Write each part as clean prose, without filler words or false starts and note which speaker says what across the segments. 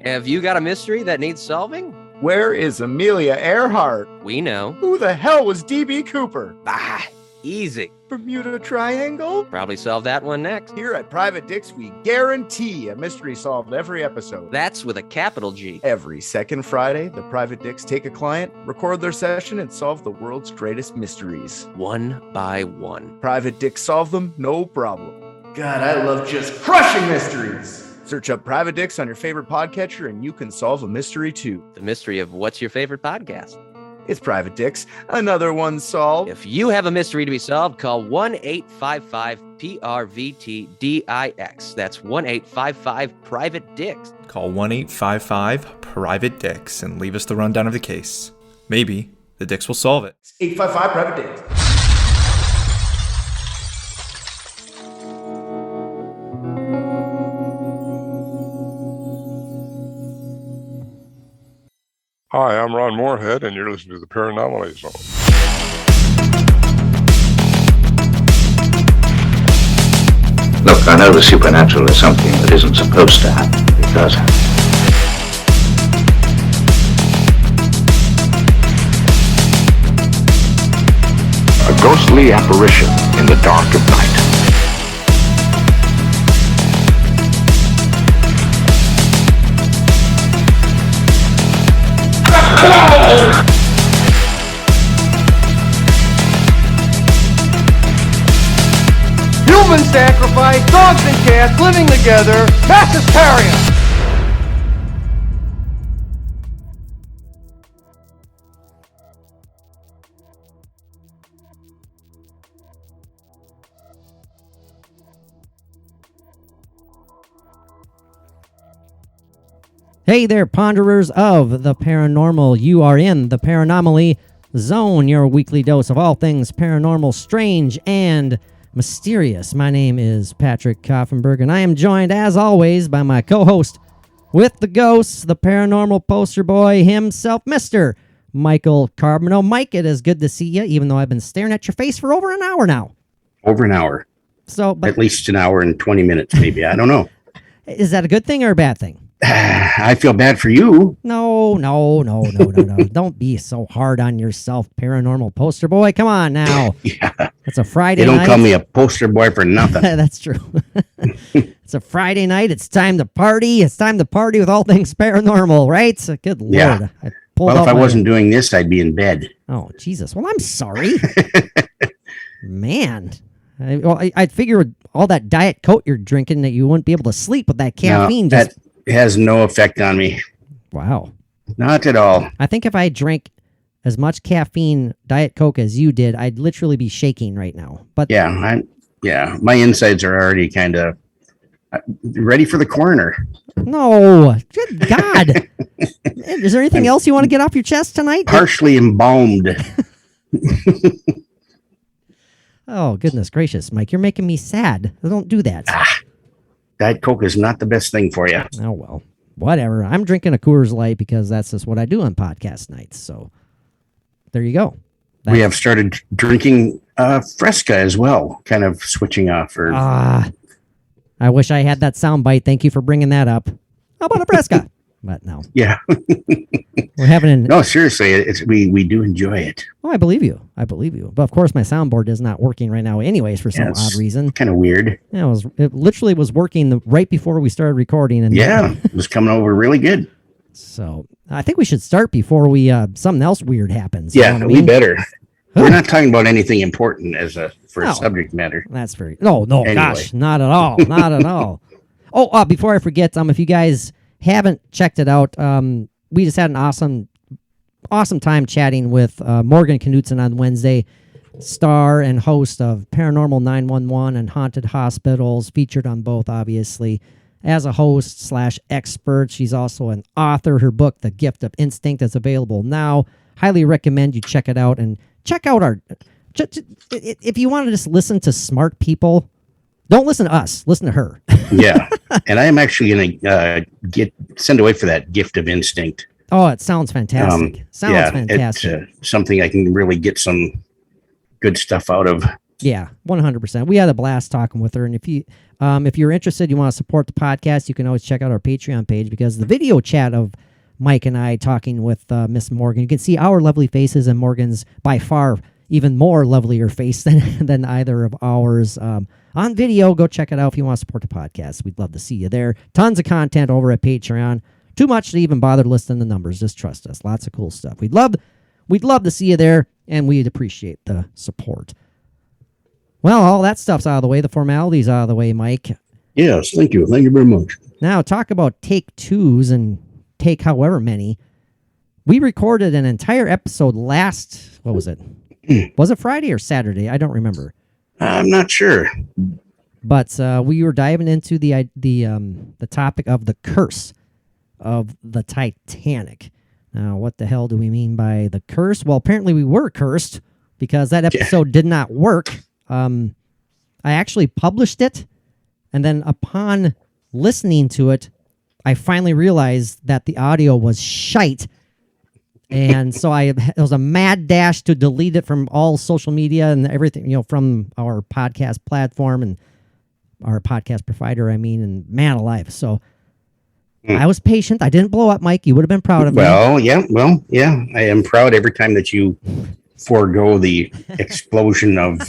Speaker 1: Have you got a mystery that needs solving?
Speaker 2: Where is Amelia Earhart?
Speaker 1: We know.
Speaker 2: Who the hell was D.B. Cooper?
Speaker 1: Easy.
Speaker 2: Bermuda Triangle?
Speaker 1: Probably solve that one next.
Speaker 2: Here at Private Dick's, we guarantee a mystery solved every episode.
Speaker 1: That's with a capital G.
Speaker 2: Every second Friday, the Private Dicks take a client, record their session, and solve the world's greatest mysteries.
Speaker 1: One by one.
Speaker 2: Private Dicks solve them, no problem. God, I love just crushing mysteries. Search up Private Dicks on your favorite podcatcher and you can solve a mystery too.
Speaker 1: The mystery of what's your favorite podcast?
Speaker 2: It's Private Dicks. Another one solved.
Speaker 1: If you have a mystery to be solved, call 1-855-PRVT-DIX. That's 1-855-PRIVATE-DICKS.
Speaker 3: Call 1-855-PRIVATE-DICKS and leave us the rundown of the case. Maybe the Dicks will solve it.
Speaker 2: 855 Private Dicks.
Speaker 4: Hi, I'm Ron Moorhead, and you're listening to the Paranormal Zone.
Speaker 5: Look, I know the supernatural is something that isn't supposed to happen. It does happen. A ghostly apparition in the dark of night.
Speaker 6: Human sacrifice, dogs and cats living together, mass hysteria.
Speaker 7: Hey there, ponderers of the paranormal. You are in the Paranomaly Zone, your weekly dose of all things paranormal, strange, and mysterious. My name is Patrick Koffenberg, and I am joined, as always, by my co-host with the ghosts, the paranormal poster boy himself, Mr. Michael Carbino. Mike, it is good to see you, even though I've been staring at your face for over an hour now.
Speaker 8: Over an hour.
Speaker 7: So, but
Speaker 8: at least an hour and 20 minutes, maybe. I don't know.
Speaker 7: Is that a good thing or a bad thing?
Speaker 8: I feel bad for you.
Speaker 7: No. Don't be so hard on yourself, paranormal poster boy. Come on now.
Speaker 8: Yeah.
Speaker 7: It's a Friday
Speaker 8: night.
Speaker 7: They
Speaker 8: don't call me a poster boy for nothing.
Speaker 7: That's true. It's a Friday night. It's time to party. It's time to party with all things paranormal, right? So, good Lord.
Speaker 8: Yeah. Well, if I wasn't doing this, I'd be in bed.
Speaker 7: Oh, Jesus. Well, I'm sorry. Man. I figured all that Diet Coke you're drinking that you wouldn't be able to sleep with that caffeine.
Speaker 8: No, that has no effect on me.
Speaker 7: Wow.
Speaker 8: Not at all.
Speaker 7: I think if I drank as much caffeine Diet Coke as you did, I'd literally be shaking right now. But
Speaker 8: yeah, my insides are already kind of ready for the coroner.
Speaker 7: No, good God. Is there anything else you want to get off your chest tonight?
Speaker 8: Partially embalmed.
Speaker 7: Oh, goodness gracious, Mike. You're making me sad. Don't do that.
Speaker 8: Diet Coke is not the best thing for you.
Speaker 7: Oh, well, whatever. I'm drinking a Coors Light because that's just what I do on podcast nights. So there you go.
Speaker 8: We have started drinking Fresca as well, kind of switching off.
Speaker 7: I wish I had that sound bite. Thank you for bringing that up. How about a Fresca? But no.
Speaker 8: Yeah.
Speaker 7: We're having
Speaker 8: No, seriously, we do enjoy it.
Speaker 7: Oh, I believe you. But of course, my soundboard is not working right now anyways for some odd reason.
Speaker 8: Kind of weird.
Speaker 7: Yeah, it literally was working right before we started recording. And
Speaker 8: it was coming over really good.
Speaker 7: So I think we should start before we something else weird happens.
Speaker 8: Yeah, we better. We're not talking about anything important for a subject matter.
Speaker 7: That's very... No,
Speaker 8: anyway.
Speaker 7: Gosh, not at all. Not at all. Oh, before I forget, if you guys haven't checked it out, we just had an awesome time chatting with Morgan Knudsen on Wednesday, star and host of Paranormal 911 and Haunted Hospitals, featured on both, obviously, as a host / expert. She's also an author. Her book, The Gift of Instinct, is available now. Highly recommend you check it out and check out if you want to just listen to smart people, don't listen to us, listen to her.
Speaker 8: Yeah. And I am actually going to send away for that Gift of Instinct.
Speaker 7: Oh, it sounds fantastic. Fantastic.
Speaker 8: It's something I can really get some good stuff out of.
Speaker 7: Yeah, 100%. We had a blast talking with her, and if you're interested, you want to support the podcast, you can always check out our Patreon page, because the video chat of Mike and I talking with Miss Morgan, you can see our lovely faces and Morgan's by far even more lovelier face than either of ours on video. Go check it out if you want to support the podcast. We'd love to see you there. Tons of content over at Patreon. Too much to even bother listing the numbers. Just trust us. Lots of cool stuff. We'd love to see you there, and we'd appreciate the support. Well, all that stuff's out of the way. The formalities out of the way, Mike.
Speaker 8: Yes, thank you. Thank you very much.
Speaker 7: Now, talk about take twos and take however many. We recorded an entire episode last, what was it? Was it Friday or Saturday? I don't remember.
Speaker 8: I'm not sure.
Speaker 7: But we were diving into the topic of the curse of the Titanic. Now, what the hell do we mean by the curse? Well, apparently we were cursed because that episode did not work. I actually published it, and then upon listening to it, I finally realized that the audio was shite. And so it was a mad dash to delete it from all social media and everything, from our podcast platform and our podcast provider, and man alive. So I was patient. I didn't blow up, Mike. You would have been proud of me.
Speaker 8: Yeah. I am proud every time that you forego the explosion of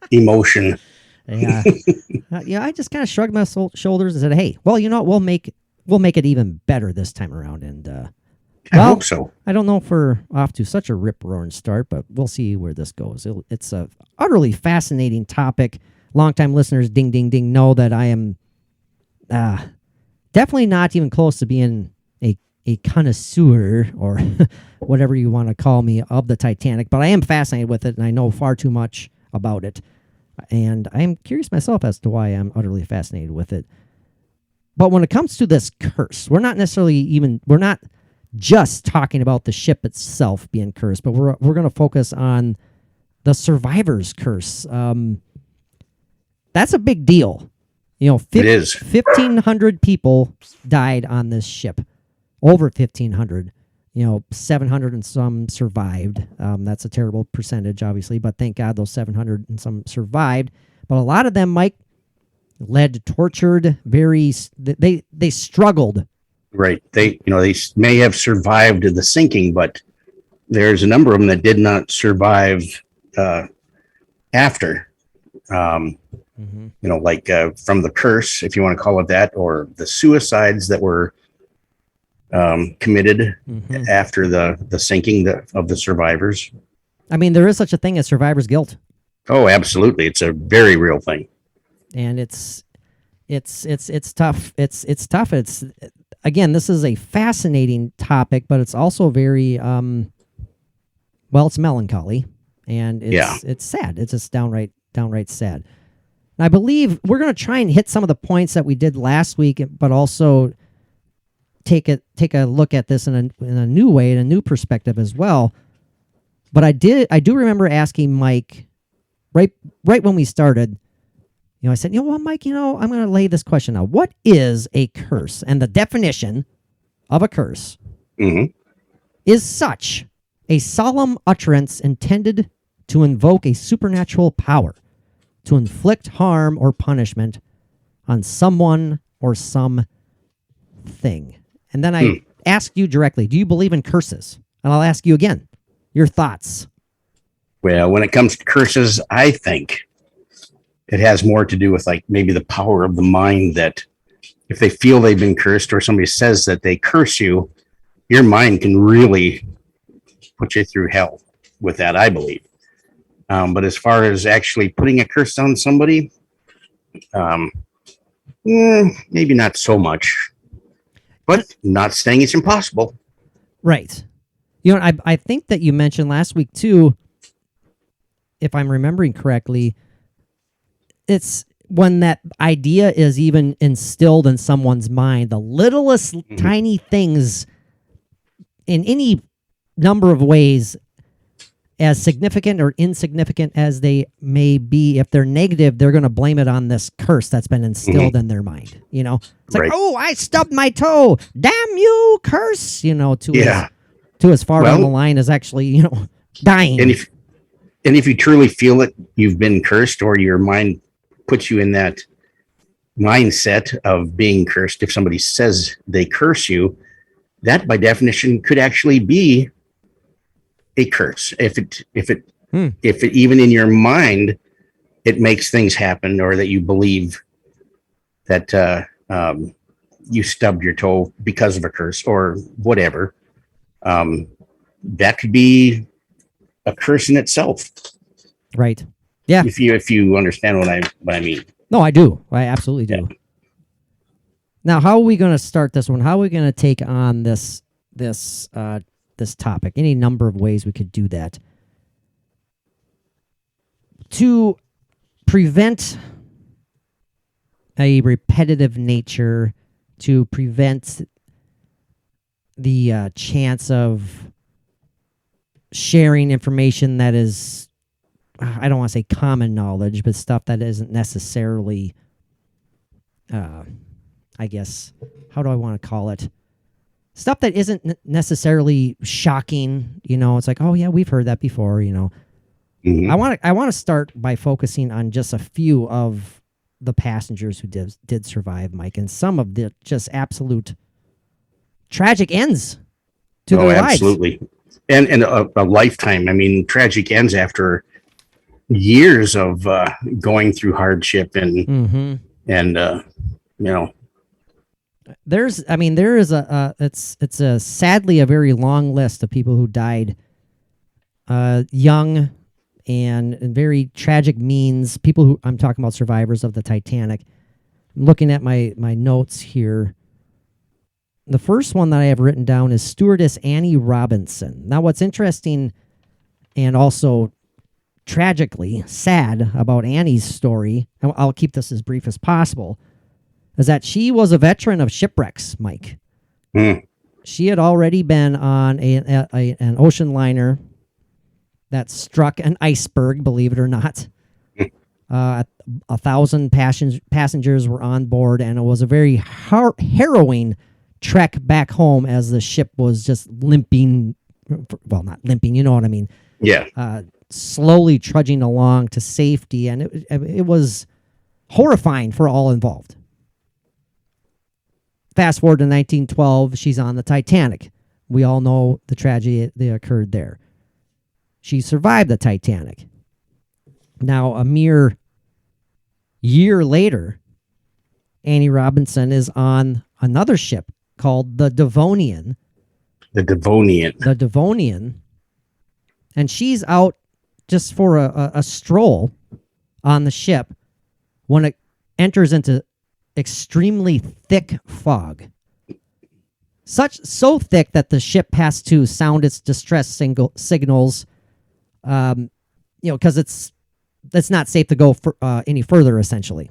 Speaker 8: emotion.
Speaker 7: Yeah. I just kind of shrugged my shoulders and said, hey, well, we'll make it even better this time around. And,
Speaker 8: I hope so.
Speaker 7: I don't know if we're off to such a rip-roaring start, but we'll see where this goes. It's a utterly fascinating topic. Longtime listeners, ding, ding, ding, know that I am definitely not even close to being a connoisseur or whatever you want to call me of the Titanic, but I am fascinated with it, and I know far too much about it. And I'm curious myself as to why I'm utterly fascinated with it. But when it comes to this curse, we're not just talking about the ship itself being cursed, but we're going to focus on the survivor's curse. That's a big deal.
Speaker 8: It is.
Speaker 7: 1,500 people died on this ship. Over 1,500. 700 and some survived. That's a terrible percentage, obviously, but thank God those 700 and some survived. But a lot of them, Mike, led tortured, they struggled.
Speaker 8: Right. They may have survived the sinking, but there's a number of them that did not survive after. Like from the curse, if you want to call it that, or the suicides that were committed after the sinking of the survivors.
Speaker 7: There is such a thing as survivor's guilt.
Speaker 8: Oh, absolutely. It's a very real thing.
Speaker 7: And it's tough. It's tough. Again, this is a fascinating topic, but it's also very, it's melancholy, and it's sad. It's just downright sad. And I believe we're going to try and hit some of the points that we did last week, but also take a look at this in a new way, in a new perspective as well. But I do remember asking Mike right when we started. I said, Mike, I'm going to lay this question out. What is a curse? And the definition of a curse is such a solemn utterance intended to invoke a supernatural power to inflict harm or punishment on someone or something. And then I asked you directly, do you believe in curses? And I'll ask you again, your thoughts.
Speaker 8: Well, when it comes to curses, I think it has more to do with maybe the power of the mind, that if they feel they've been cursed or somebody says that they curse you, your mind can really put you through hell with that, I believe. But as far as actually putting a curse on somebody, maybe not so much, but not saying it's impossible.
Speaker 7: Right. I think that you mentioned last week too, if I'm remembering correctly, it's when that idea is even instilled in someone's mind, the littlest tiny things in any number of ways, as significant or insignificant as they may be, if they're negative, they're going to blame it on this curse that's been instilled in their mind. It's like, oh, I stubbed my toe. Damn you, curse, to as far down the line as actually, dying.
Speaker 8: And if you truly feel that you've been cursed, or your mind puts you in that mindset of being cursed, if somebody says they curse you, that by definition could actually be a curse. If it even in your mind, it makes things happen, or that you believe that you stubbed your toe because of a curse or whatever, that could be a curse in itself.
Speaker 7: Right. Yeah.
Speaker 8: If you understand what I mean.
Speaker 7: No, I do. I absolutely do.
Speaker 8: Yeah.
Speaker 7: Now, how are we going to start this one? How are we going to take on this topic? Any number of ways we could do that. To prevent a repetitive nature, to prevent the chance of sharing information that is, I don't want to say common knowledge, but stuff that isn't necessarily, I guess, how do I want to call it? Stuff that isn't necessarily shocking. It's like, oh yeah, we've heard that before.
Speaker 8: Mm-hmm.
Speaker 7: I want to start by focusing on just a few of the passengers who did survive, Mike, and some of the just absolute tragic ends to their lives.
Speaker 8: Absolutely. And a lifetime. I mean, tragic ends after years of going through hardship and
Speaker 7: there is it's a sadly a very long list of people who died young and in very tragic means. People who, I'm talking about survivors of the Titanic. I'm looking at my notes here. The first one that I have written down is stewardess Annie Robinson. Now, what's interesting and also tragically sad about Annie's story, and I'll keep this as brief as possible, is that she was a veteran of shipwrecks, Mike. She had already been on an ocean liner that struck an iceberg, believe it or not. 1,000 passengers were on board, and it was a very harrowing trek back home as the ship was just limping. Well, not limping, you know what I mean?
Speaker 8: Yeah.
Speaker 7: Slowly trudging along to safety, and it was horrifying for all involved. Fast forward to 1912, she's on the Titanic. We all know the tragedy that occurred there. She survived the Titanic. Now, a mere year later, Annie Robinson is on another ship called the Devonian.
Speaker 8: The Devonian.
Speaker 7: The Devonian. And she's out just for a stroll on the ship when it enters into extremely thick fog. So thick that the ship has to sound its distress signals, because it's not safe to go any further, essentially.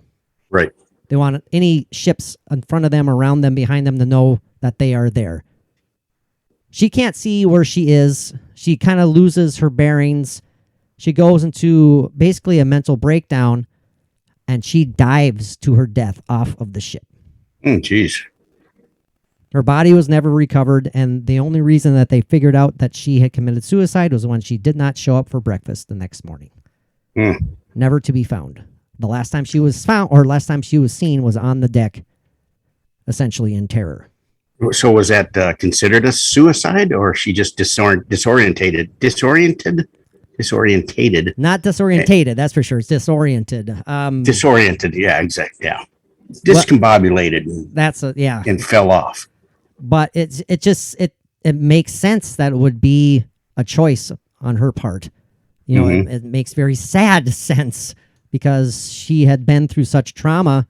Speaker 8: Right.
Speaker 7: They want any ships in front of them, around them, behind them to know that they are there. She can't see where she is. She kind of loses her bearings. She goes into basically a mental breakdown, and she dives to her death off of the ship.
Speaker 8: Jeez.
Speaker 7: Her body was never recovered, and the only reason that they figured out that she had committed suicide was when she did not show up for breakfast the next morning. Never to be found. The last time she was found, or last time she was seen, was on the deck, essentially in terror.
Speaker 8: So was that considered a suicide, or she just disorientated? Disoriented?
Speaker 7: Not disorientated, that's for sure. It's disoriented.
Speaker 8: Disoriented, yeah, exactly. Yeah. Discombobulated.
Speaker 7: And
Speaker 8: fell off.
Speaker 7: But it makes sense that it would be a choice on her part. It makes very sad sense because she had been through such trauma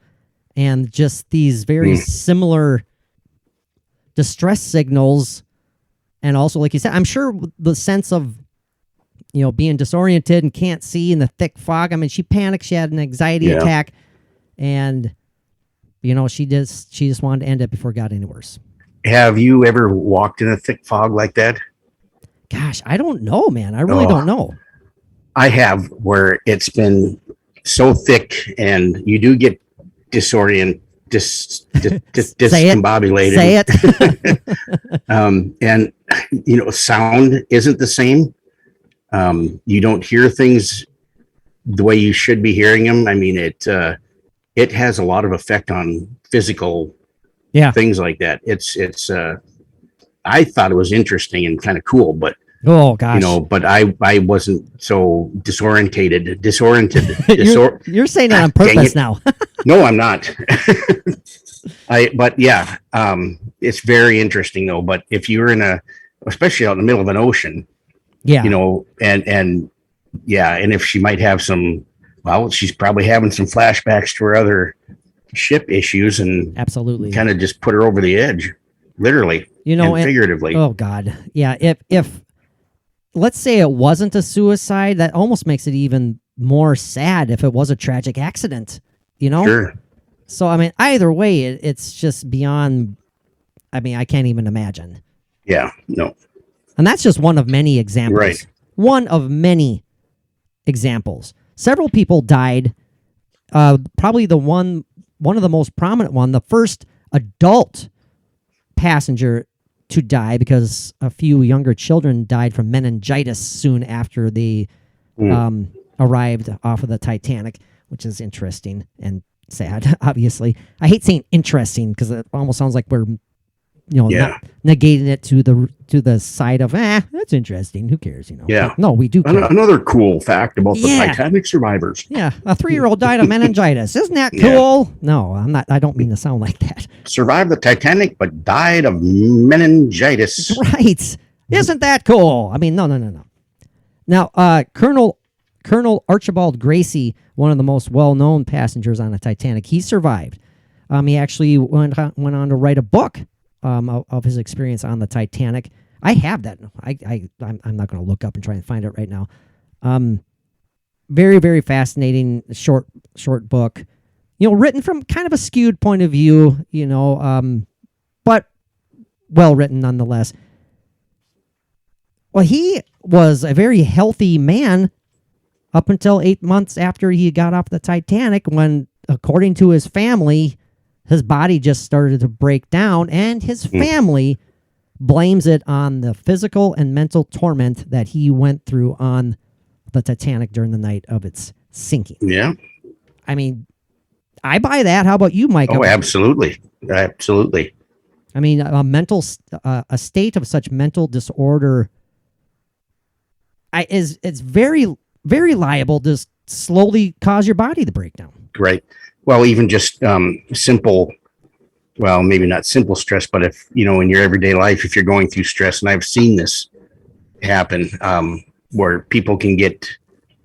Speaker 7: and just these very similar distress signals. And also, like you said, I'm sure the sense of, being disoriented and can't see in the thick fog. I mean, she panicked. She had an anxiety attack, and she just wanted to end it before it got any worse.
Speaker 8: Have you ever walked in a thick fog like that?
Speaker 7: Gosh, I don't know, man. I really don't know.
Speaker 8: I have, where it's been so thick and you do get disoriented, discombobulated.
Speaker 7: Say it.
Speaker 8: And sound isn't the same. You don't hear things the way you should be hearing them. I mean, it has a lot of effect on physical things like that. I thought it was interesting and kind of cool, but
Speaker 7: oh gosh,
Speaker 8: but I wasn't so disoriented.
Speaker 7: You're saying that on purpose now.
Speaker 8: No, I'm not. It's very interesting though. But if you're especially out in the middle of an ocean, and if she might have she's probably having some flashbacks to her other ship issues, and
Speaker 7: absolutely
Speaker 8: kind of just put her over the edge, literally, and figuratively.
Speaker 7: Oh God, yeah. If let's say it wasn't a suicide, that almost makes it even more sad. If it was a tragic accident,
Speaker 8: Sure.
Speaker 7: So I mean, either way, it's just beyond. I mean, I can't even imagine.
Speaker 8: Yeah. No.
Speaker 7: And that's just one of many examples.
Speaker 8: Right.
Speaker 7: One of many examples. Several people died. Probably one of the most prominent one, the first adult passenger to die, because a few younger children died from meningitis soon after they arrived off of the Titanic, which is interesting and sad, obviously. I hate saying interesting because it almost sounds like we're not negating it to the side of that's interesting. Who cares?
Speaker 8: Yeah.
Speaker 7: But no, we do care.
Speaker 8: Another cool fact about the Titanic survivors.
Speaker 7: Yeah, a 3-year-old died of meningitis. Isn't that cool? Yeah. No, I'm not. I don't mean to sound like that.
Speaker 8: Survived the Titanic, but died of meningitis.
Speaker 7: Right? Isn't that cool? I mean, no. Now, Colonel Archibald Gracie, one of the most well-known passengers on the Titanic, he survived. He actually went on to write a book of his experience on the Titanic. I have that. I'm not going to look up and try and find it right now. Very, very fascinating short book. Written from kind of a skewed point of view. But well written nonetheless. Well, he was a very healthy man up until 8 months after he got off the Titanic, when, according to his family, his body just started to break down, and his family blames it on the physical and mental torment that he went through on the Titanic during the night of its sinking.
Speaker 8: Yeah.
Speaker 7: I mean, I buy that. How about you, Mike?
Speaker 8: Oh, absolutely. Absolutely.
Speaker 7: I mean, a state of such mental disorder it's very, very liable to slowly cause your body to break down.
Speaker 8: Right. Well, even just simple, well, maybe not simple stress, but if, in your everyday life, if you're going through stress, and I've seen this happen, where people can get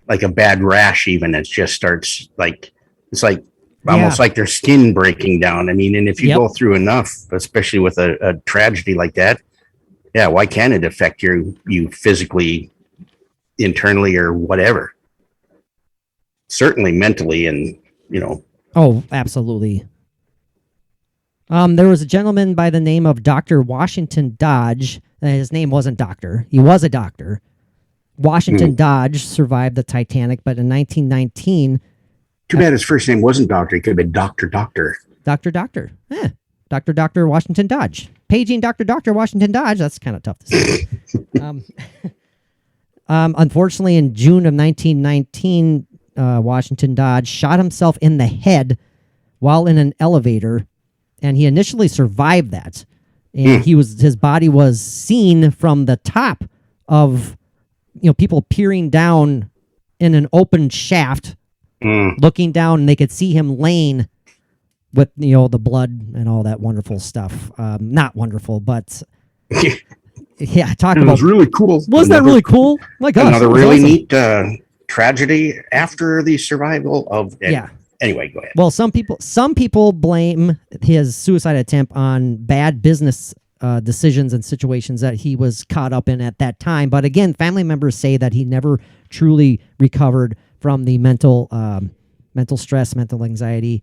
Speaker 8: like a bad rash, even it just starts it's like almost like their skin breaking down. I mean, and if you go through enough, especially with a tragedy like that, why can't it affect you physically, internally, or whatever? Certainly mentally, and
Speaker 7: Oh, absolutely. There was a gentleman by the name of Dr. Washington Dodge. His name wasn't Doctor. He was a doctor. Washington Dodge survived the Titanic, but in 1919...
Speaker 8: Too bad his first name wasn't Doctor. He could have been Doctor. Doctor.
Speaker 7: Dr. Washington Dodge. Paging Dr. Washington Dodge. That's kind of tough to say. Unfortunately, in June of 1919... Washington Dodge shot himself in the head while in an elevator, and he initially survived that. And his body was seen from the top of, people peering down in an open shaft, looking down, and they could see him laying with, the blood and all that wonderful stuff. Not wonderful, but talk about. It
Speaker 8: was really cool.
Speaker 7: Wasn't that really cool? My gosh,
Speaker 8: another really neat tragedy after the survival of anyway, go ahead.
Speaker 7: Well, some people blame his suicide attempt on bad business decisions and situations that he was caught up in at that time, but again, family members say that he never truly recovered from the mental stress, mental anxiety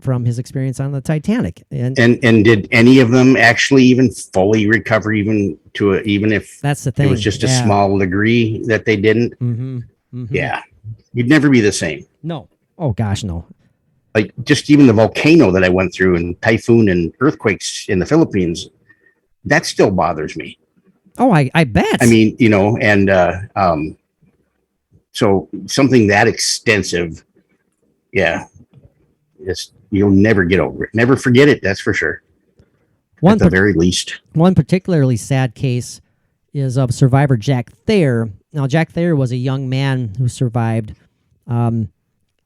Speaker 7: from his experience on the Titanic. And
Speaker 8: did any of them actually even fully recover, even if
Speaker 7: that's the thing,
Speaker 8: it was just a small degree that they didn't? Yeah, you'd never be the same.
Speaker 7: No. Oh gosh, no.
Speaker 8: Like just even the volcano that I went through, and typhoon and earthquakes in the Philippines, that still bothers me.
Speaker 7: Oh, I bet.
Speaker 8: I mean, and So something that extensive, yeah, you'll never get over it. Never forget it. That's for sure. At the very least.
Speaker 7: One particularly sad case is of survivor Jack Thayer. Now, Jack Thayer was a young man who survived.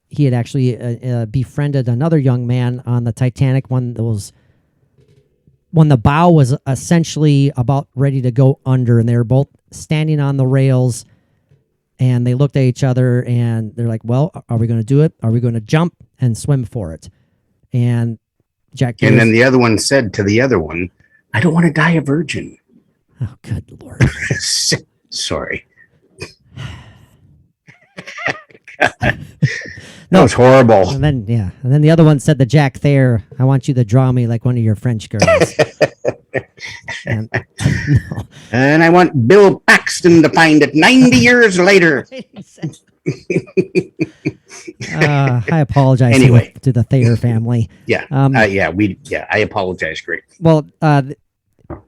Speaker 7: He had actually befriended another young man on the Titanic when the bow was essentially about ready to go under, and they were both standing on the rails, and they looked at each other, and they're like, well, are we going to do it? Are we going to jump and swim for it? And Jack Thayer,
Speaker 8: and then the other one said to the other one, I don't want to die a virgin.
Speaker 7: Oh, good Lord.
Speaker 8: Sorry. That was horrible.
Speaker 7: And then the other one said to Jack Thayer, I want you to draw me like one of your French girls. and, no.
Speaker 8: And I want Bill Paxton to find it 90 years later.
Speaker 7: I apologize
Speaker 8: anyway.
Speaker 7: to the Thayer family.
Speaker 8: Yeah. I apologize. Great.
Speaker 7: Well,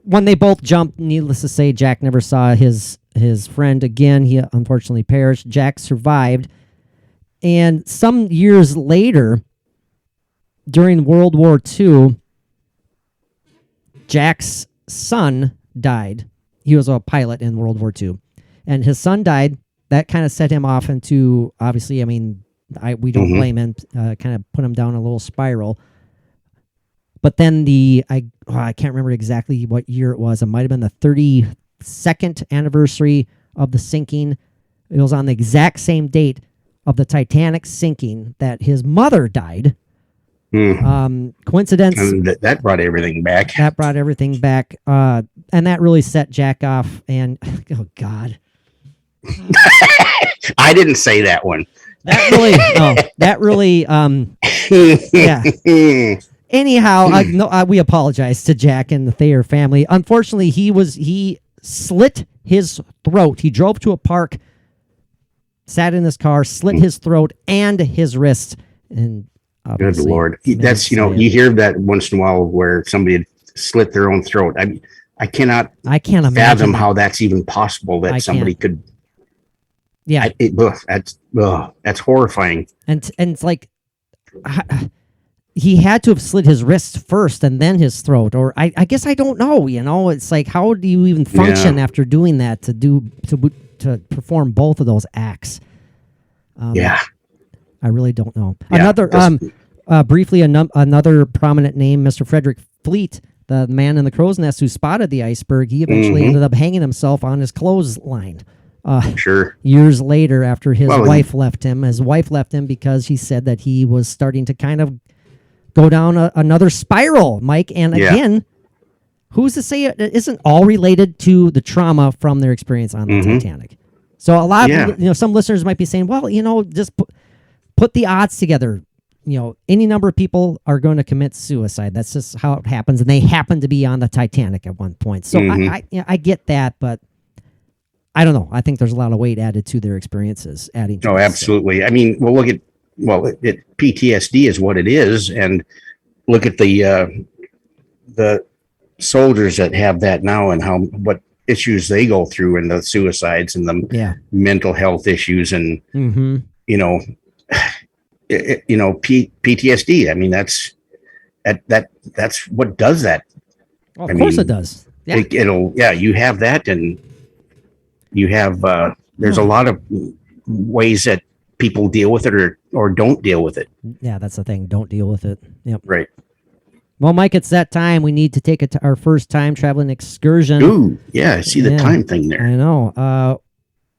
Speaker 7: when they both jumped, needless to say, Jack never saw his friend again. He unfortunately perished. Jack survived. And some years later, during World War II, Jack's son died. He was a pilot in World War II. And his son died. That kind of set him off into, obviously, we don't blame him, kind of put him down a little spiral. But then I can't remember exactly what year it was. It might have been the 32nd anniversary of the sinking. It was on the exact same date of the Titanic sinking that his mother died. Coincidence.
Speaker 8: And that brought everything back.
Speaker 7: That brought everything back. And that really set Jack off. And, oh, God.
Speaker 8: I didn't say that one.
Speaker 7: Yeah. Anyhow, we apologize to Jack and the Thayer family. Unfortunately, he slit his throat. He drove to a park, sat in his car, slit his throat and his wrist. And
Speaker 8: good Lord, that's you hear that once in a while where somebody had slit their own throat. I can't
Speaker 7: imagine
Speaker 8: fathom how that's even possible that somebody could.
Speaker 7: Yeah,
Speaker 8: that's horrifying.
Speaker 7: And it's like. He had to have slit his wrist first and then his throat, or I guess I don't know. It's like, how do you even function after doing that to perform both of those acts? I really don't know. Yeah, briefly, another prominent name, Mr. Frederick Fleet, the man in the crow's nest who spotted the iceberg. He eventually ended up hanging himself on his clothesline.
Speaker 8: Sure.
Speaker 7: Years later, after his wife left him. His wife left him because he said that he was starting to kind of go down another spiral, Mike. And again, who's to say it isn't all related to the trauma from their experience on the Titanic? So a lot of, some listeners might be saying, well, just put the odds together. Any number of people are going to commit suicide. That's just how it happens. And they happen to be on the Titanic at one point. So I get that, but I don't know. I think there's a lot of weight added to their experiences.
Speaker 8: Absolutely. So. PTSD is what it is, and look at the soldiers that have that now and what issues they go through, and the suicides and the mental health issues, and PTSD. That's what does that.
Speaker 7: Well, of course it does. Yeah.
Speaker 8: You have that, and you have there's a lot of ways that people deal with it or don't deal with it.
Speaker 7: Yeah, that's the thing. Don't deal with it. Yep.
Speaker 8: Right.
Speaker 7: Well, Mike, it's that time. We need to take it to our first time traveling excursion.
Speaker 8: Ooh, yeah, I see the time thing there.
Speaker 7: I know.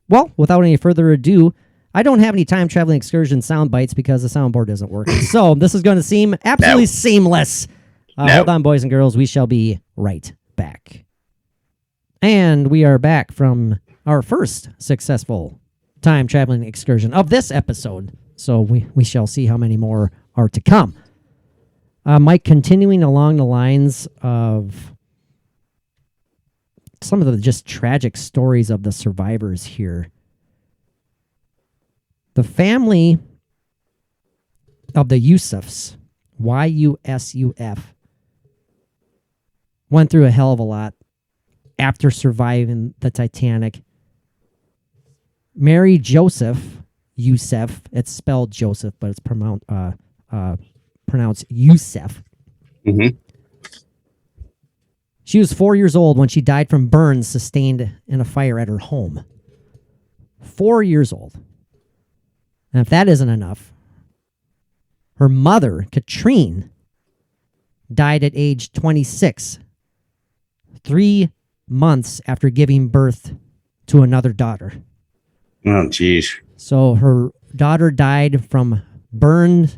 Speaker 7: Well, without any further ado, I don't have any time traveling excursion sound bites because the soundboard isn't working. So this is going to seem absolutely seamless. Hold on, boys and girls. We shall be right back. And we are back from our first successful time traveling excursion of this episode. So we shall see how many more are to come. Mike, continuing along the lines of some of the just tragic stories of the survivors here. The family of the Yusufs, Y-U-S-U-F, went through a hell of a lot after surviving the Titanic. Mary Joseph Youssef. It's spelled Joseph, but it's pronounced Youssef.
Speaker 8: Mm-hmm.
Speaker 7: She was 4 years old when she died from burns sustained in a fire at her home. 4 years old. And if that isn't enough, her mother, Katrine, died at age 26, 3 months after giving birth to another daughter.
Speaker 8: Oh, geez.
Speaker 7: So her daughter died from burns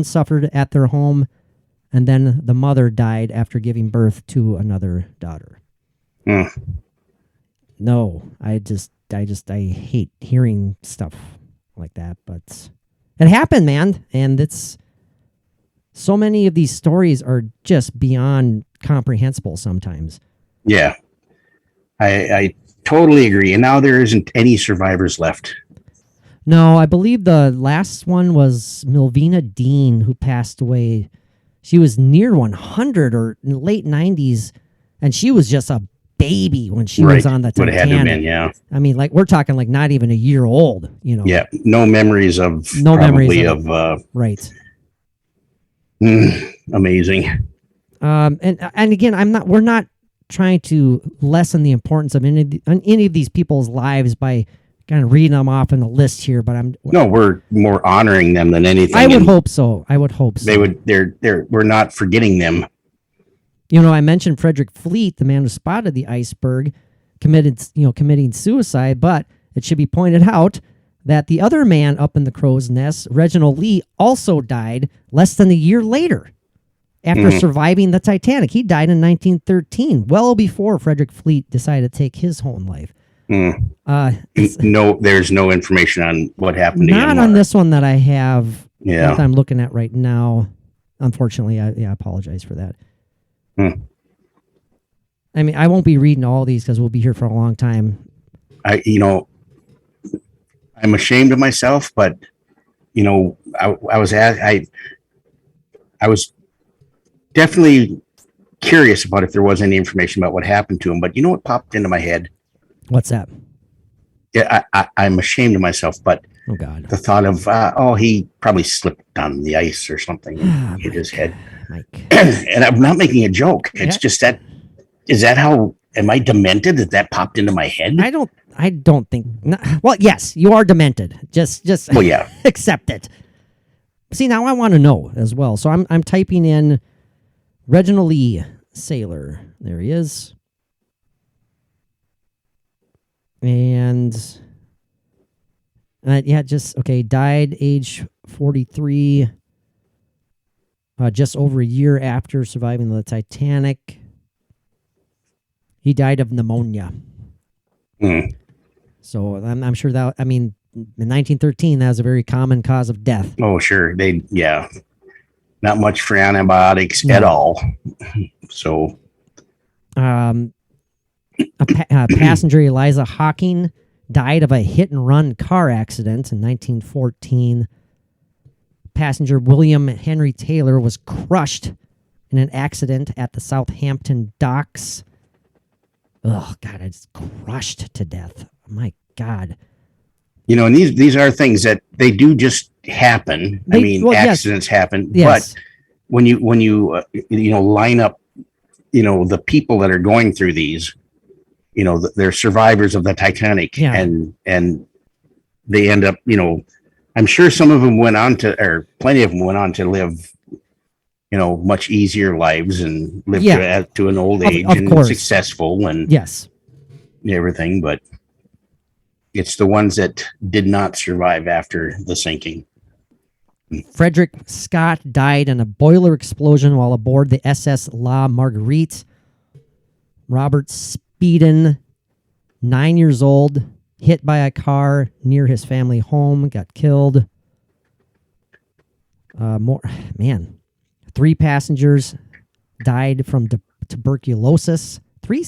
Speaker 7: suffered at their home, and then the mother died after giving birth to another daughter.
Speaker 8: Mm.
Speaker 7: No, I hate hearing stuff like that, but it happened, man. And it's so many of these stories are just beyond comprehensible sometimes.
Speaker 8: Yeah, I totally agree. And now there isn't any survivors left.
Speaker 7: No, I believe the last one was Milvina Dean, who passed away. She was near 100 or in the late 90s, and she was just a baby when she was on the
Speaker 8: Would have had to have
Speaker 7: Titanic.
Speaker 8: been, yeah.
Speaker 7: I mean, like, we're talking like not even a year old, you know.
Speaker 8: Yeah, no memories of
Speaker 7: Right.
Speaker 8: Amazing.
Speaker 7: And again, we're not trying to lessen the importance of any of these people's lives by kind of reading them off in the list here, but
Speaker 8: we're more honoring them than anything.
Speaker 7: I would hope so.
Speaker 8: We're not forgetting them.
Speaker 7: You know, I mentioned Frederick Fleet, the man who spotted the iceberg, committing suicide, but it should be pointed out that the other man up in the crow's nest, Reginald Lee, also died less than a year later after surviving the Titanic. He died in 1913, well before Frederick Fleet decided to take his own life.
Speaker 8: No, there's no information on what happened to him.
Speaker 7: Not on this one that I have.
Speaker 8: Yeah,
Speaker 7: that I'm looking at right now. Unfortunately, I apologize for that. I mean, I won't be reading all these because we'll be here for a long time.
Speaker 8: I'm ashamed of myself, but I was definitely curious about if there was any information about what happened to him. But you know what popped into my head?
Speaker 7: What's that?
Speaker 8: Yeah, I'm ashamed of myself, but
Speaker 7: oh god,
Speaker 8: the thought of he probably slipped on the ice or something and hit his head.
Speaker 7: Mike.
Speaker 8: And I'm not making a joke. It's just that. Is that how? Am I demented that popped into my head?
Speaker 7: I don't think. Well, yes, you are demented. Just.
Speaker 8: Well, yeah.
Speaker 7: Accept it. See, now I want to know as well. So I'm typing in Reginald Lee, sailor. There he is. And died age 43, just over a year after surviving the Titanic. He died of pneumonia. So I'm sure that, in 1913, that was a very common cause of death.
Speaker 8: Oh, sure. Not much for antibiotics at all. So,
Speaker 7: passenger Eliza Hawking died of a hit-and-run car accident in 1914. Passenger William Henry Taylor was crushed in an accident at the Southampton docks. Oh, God, I just crushed to death. My God.
Speaker 8: And these are things that they do just happen. Accidents happen.
Speaker 7: Yes.
Speaker 8: But when you line up, the people that are going through these, they're survivors of the Titanic, and they end up, I'm sure some of them plenty of them went on to live, much easier lives and live to an old age and
Speaker 7: course.
Speaker 8: Successful and everything. But it's the ones that did not survive after the sinking.
Speaker 7: Frederick Scott died in a boiler explosion while aboard the SS La Marguerite. Robert Speeden, 9 years old, hit by a car near his family home, got killed. 3 passengers died from tuberculosis. 3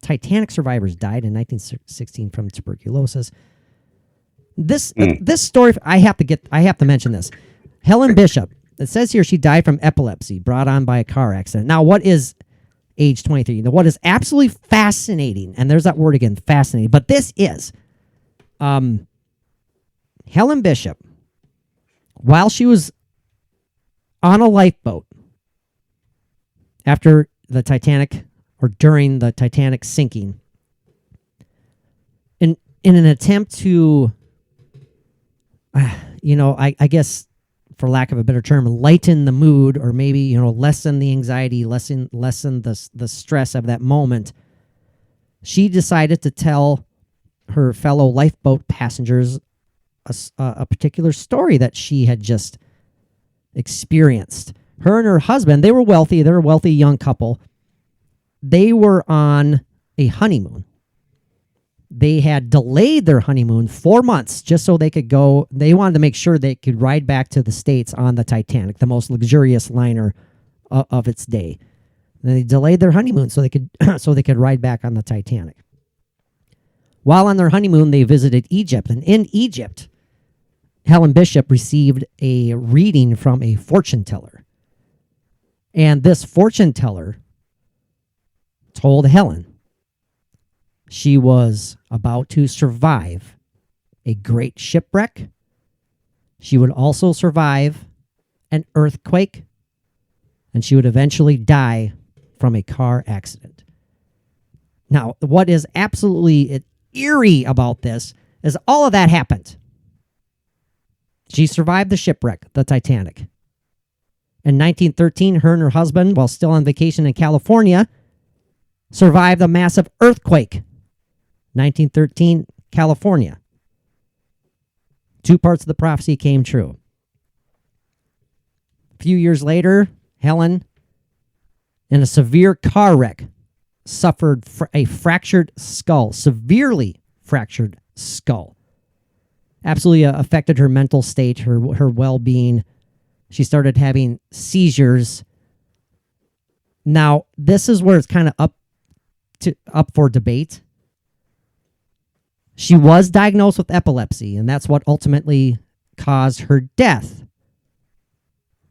Speaker 7: Titanic survivors died in 1916 from tuberculosis. This story, I have to mention this. Helen Bishop, it says here she died from epilepsy brought on by a car accident. Now, what is age 23? Now, what is absolutely fascinating, and there's that word again, fascinating, but this is Helen Bishop, while she was on a lifeboat after the Titanic or during the Titanic sinking, in an attempt to, I guess, for lack of a better term, lighten the mood, or maybe, lessen the anxiety, lessen the stress of that moment, she decided to tell her fellow lifeboat passengers a particular story that she had just experienced. Her and her husband, they were wealthy. They're a wealthy young couple. They were on a honeymoon. They had delayed their honeymoon 4 months just so they could go. They wanted to make sure they could ride back to the States on the Titanic, the most luxurious liner of its day. And they delayed their honeymoon so they could ride back on the Titanic. While on their honeymoon, they visited Egypt, and in Egypt, Helen Bishop received a reading from a fortune teller. And this fortune teller told Helen she was about to survive a great shipwreck. She would also survive an earthquake, and she would eventually die from a car accident. Now, what is absolutely eerie about this is all of that happened. She survived the shipwreck, the Titanic. In 1913, her and her husband, while still on vacation in California, survived a massive earthquake. 1913, California. 2 parts of the prophecy came true. A few years later, Helen, in a severe car wreck, suffered a fractured skull, severely fractured skull. Absolutely affected her mental state, her well-being. She started having seizures. Now, this is where it's kind of up for debate. She was diagnosed with epilepsy, and that's what ultimately caused her death.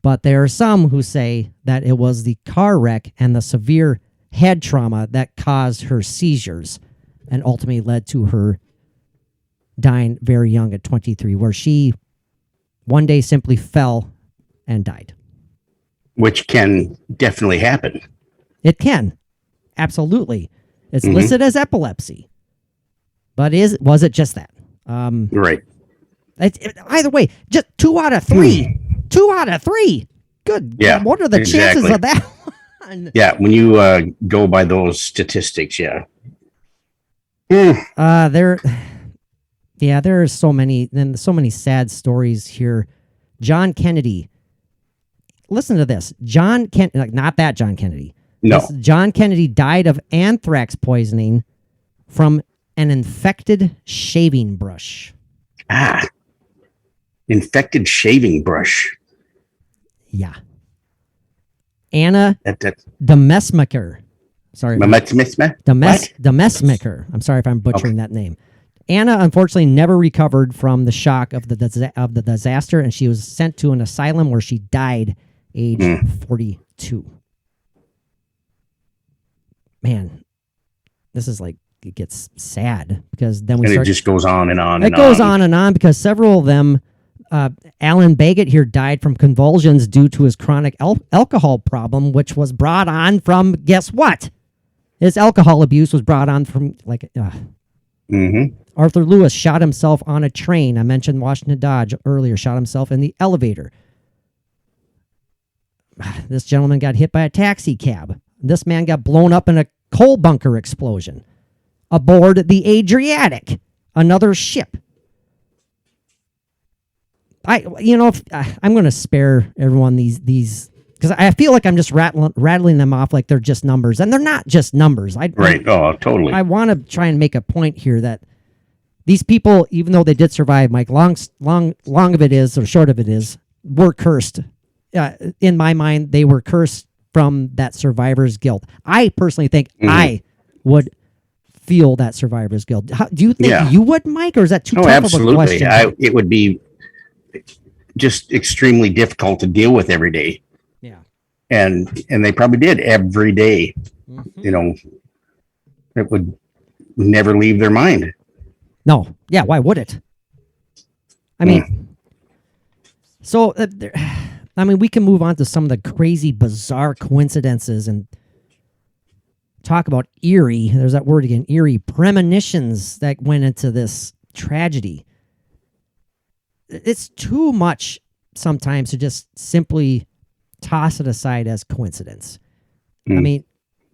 Speaker 7: But there are some who say that it was the car wreck and the severe head trauma that caused her seizures and ultimately led to her dying very young at 23, where she one day simply fell and died.
Speaker 8: Which can definitely happen.
Speaker 7: It can. Absolutely. It's listed as epilepsy. But was it just that?
Speaker 8: Right.
Speaker 7: Either way, just 2 out of 3. 2 out of 3. Good.
Speaker 8: Yeah.
Speaker 7: What are the chances of that one?
Speaker 8: Yeah, when you go by those statistics, yeah.
Speaker 7: There are so many sad stories here. John Kennedy. Listen to this. Not that John Kennedy.
Speaker 8: No.
Speaker 7: John Kennedy died of anthrax poisoning from an infected shaving brush.
Speaker 8: Infected shaving brush.
Speaker 7: Yeah. Anna Demesmaker. Sorry. Demesmaker. I'm sorry if I'm butchering that name. Anna unfortunately never recovered from the shock of the disaster, and she was sent to an asylum where she died age 42. Man, this is like, it gets sad because then
Speaker 8: it just goes on and on.
Speaker 7: It goes on and on because several of them, Alan Baggett here died from convulsions due to his chronic alcohol problem, which was brought on from, guess what? His alcohol abuse was brought on from Arthur Lewis shot himself on a train. I mentioned Washington Dodge earlier, shot himself in the elevator. This gentleman got hit by a taxi cab. This man got blown up in a coal bunker explosion aboard the Adriatic, another ship. I'm going to spare everyone these because I feel like I'm just rattling them off like they're just numbers, and they're not just numbers.
Speaker 8: Right. Oh, totally.
Speaker 7: I want to try and make a point here that these people, even though they did survive, Mike, long of it is, or short of it is, were cursed. In my mind, they were cursed from that survivor's guilt. I personally think I would feel that survivor's guilt. Do you think you would, Mike, or is that too tough of a question?
Speaker 8: It would be just extremely difficult to deal with every day.
Speaker 7: Yeah.
Speaker 8: And they probably did every day. It would never leave their mind.
Speaker 7: No. Yeah, why would it? I mean, so, we can move on to some of the crazy, bizarre coincidences and talk about eerie. There's that word again, eerie premonitions that went into this tragedy. It's too much sometimes to just simply toss it aside as coincidence. I mean,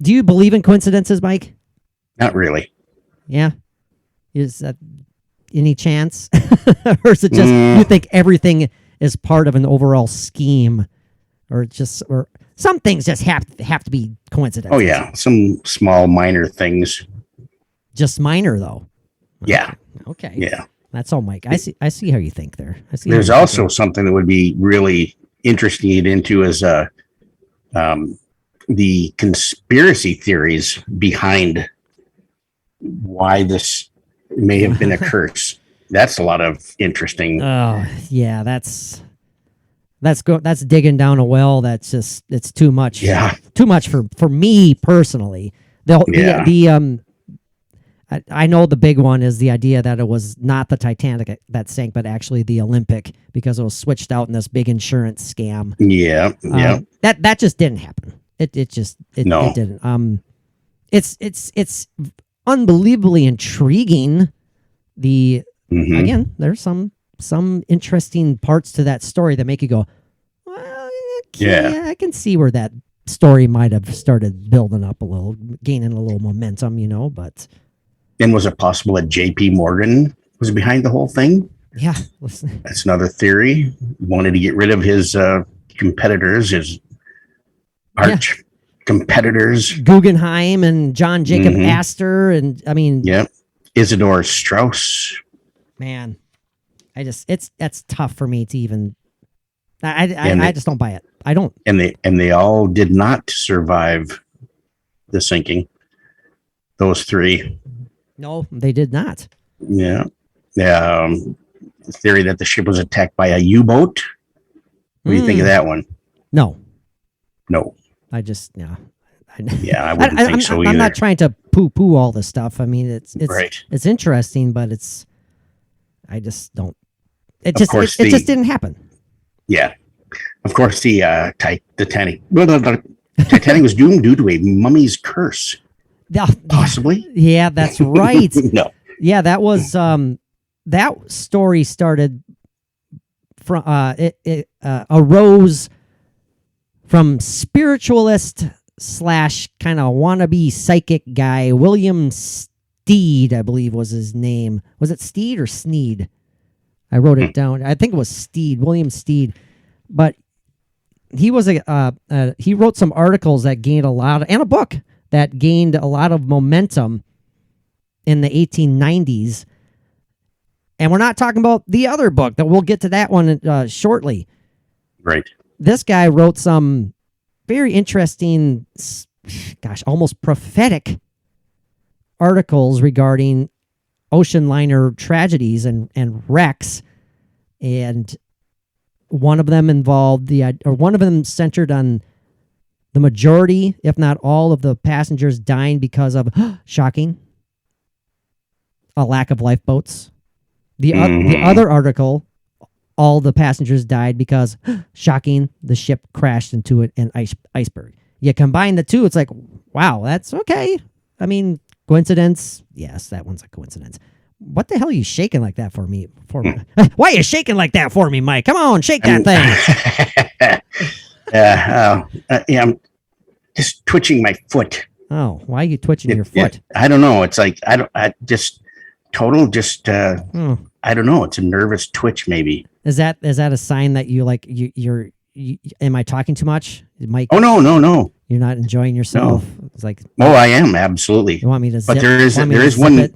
Speaker 7: do you believe in coincidences, Mike?
Speaker 8: Not really.
Speaker 7: Yeah. Is that any chance? Or is it just you think everything is part of an overall scheme, or some things just have to be coincidences?
Speaker 8: Oh yeah, some small minor things.
Speaker 7: Just minor though.
Speaker 8: Yeah.
Speaker 7: Okay.
Speaker 8: Yeah.
Speaker 7: That's all, Mike. I see how you think there. I see.
Speaker 8: There's also something that would be really interesting to get into is the conspiracy theories behind why this may have been a curse. That's a lot of interesting.
Speaker 7: Oh yeah, that's digging down a well. That's just, it's too much.
Speaker 8: Yeah.
Speaker 7: Too much for me personally. I know the big one is the idea that it was not the Titanic that sank, but actually the Olympic, because it was switched out in this big insurance scam.
Speaker 8: Yeah. Yeah.
Speaker 7: That just didn't happen. It didn't. It's unbelievably intriguing. Again, there's some interesting parts to that story that make you go, well, yeah, I can see where that story might have started building up a little, gaining a little momentum, but.
Speaker 8: And was it possible that J.P. Morgan was behind the whole thing?
Speaker 7: Yeah.
Speaker 8: That's another theory. Wanted to get rid of his competitors, his arch competitors.
Speaker 7: Guggenheim and John Jacob Astor. And I mean.
Speaker 8: Yeah. Isidore Strauss.
Speaker 7: Man, that's tough for me to even. I just don't buy it. I don't.
Speaker 8: And they all did not survive the sinking. Those three.
Speaker 7: No, they did not.
Speaker 8: Yeah. The theory that the ship was attacked by a U-boat. What do you think of that one?
Speaker 7: No.
Speaker 8: I wouldn't think so either.
Speaker 7: I'm not trying to poo-poo all this stuff. I mean, it's
Speaker 8: right.
Speaker 7: It's interesting, but I just don't. It just didn't happen.
Speaker 8: Yeah. Of course, the Titanic. Well, the Titanic was doomed due to a mummy's curse. Possibly.
Speaker 7: Yeah, that's right.
Speaker 8: No.
Speaker 7: Yeah, that was that story started from it arose from spiritualist / kind of wannabe psychic guy William Steed, I believe was his name. Was it Steed or Sneed? I wrote it down. I think it was Steed, William Steed. But he was he wrote some articles that gained and a book that gained a lot of momentum in the 1890s. And we're not talking about the other book, that we'll get to that one shortly.
Speaker 8: Right.
Speaker 7: This guy wrote some very interesting, almost prophetic articles regarding ocean liner tragedies and wrecks. And one of them one of them centered on the majority, if not all, of the passengers dying because of, shocking, a lack of lifeboats. The other article, all the passengers died because, shocking, the ship crashed into an iceberg. You combine the two, it's like, wow, that's okay. I mean, coincidence? Yes, that one's a coincidence. What the hell are you shaking like that for me? Why are you shaking like that for me, Mike? Come on, shake that thing.
Speaker 8: I'm just twitching my foot.
Speaker 7: Oh, why are you twitching your foot?
Speaker 8: I don't know. It's like, I don't know. It's a nervous twitch, maybe.
Speaker 7: Is that a sign that you like, you're am I talking too much, Mike?
Speaker 8: Oh, no.
Speaker 7: You're not enjoying yourself. No. It's like,
Speaker 8: oh, I am. Absolutely.
Speaker 7: You want me to,
Speaker 8: but there is one.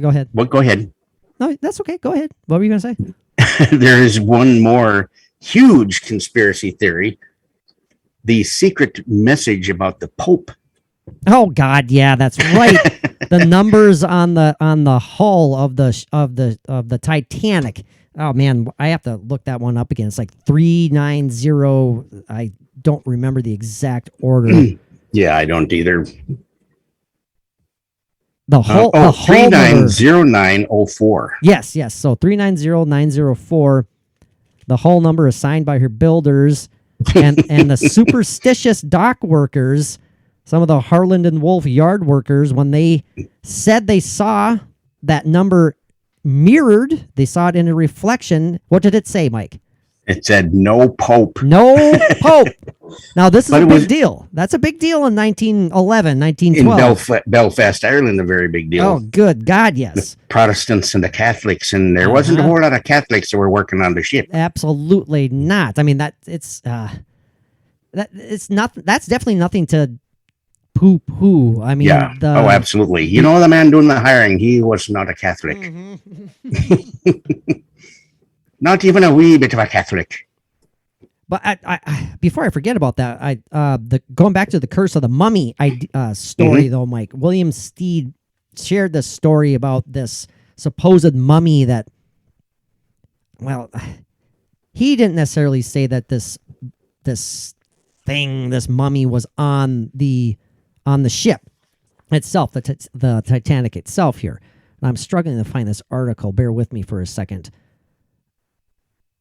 Speaker 7: Go ahead.
Speaker 8: Well, go ahead.
Speaker 7: No, that's okay. Go ahead. What were you going to say?
Speaker 8: There is one more huge conspiracy theory. The secret message about the Pope.
Speaker 7: Oh God, yeah, that's right. The numbers on the hull of the Titanic. Oh man, I have to look that one up again. It's like 390. I don't remember the exact order.
Speaker 8: Yeah, I don't either.
Speaker 7: The whole the whole number.
Speaker 8: 390904.
Speaker 7: Yes. So 390904. The whole number assigned by her builders and the superstitious dock workers, some of the Harland and Wolff yard workers, when they said they saw that number mirrored, they saw it in a reflection. What did it say, Mike?
Speaker 8: It said no Pope.
Speaker 7: No Pope. Now, this is a big deal. That's a big deal in 1911, 1912.
Speaker 8: In Belfast, Ireland, a very big deal.
Speaker 7: Oh, good God, yes.
Speaker 8: The Protestants and the Catholics, and there wasn't a whole lot of Catholics that were working on the ship.
Speaker 7: Absolutely not. I mean, it's not. That's definitely nothing to poo-poo. I mean,
Speaker 8: yeah. Oh, absolutely. You know, the man doing the hiring, he was not a Catholic. Not even a wee bit of a Catholic.
Speaker 7: But I before I forget about that, going back to the Curse of the Mummy story, though, Mike, William Steed shared this story about this supposed mummy that, well, he didn't necessarily say that this mummy was on the ship itself, the Titanic itself here. And I'm struggling to find this article. Bear with me for a second.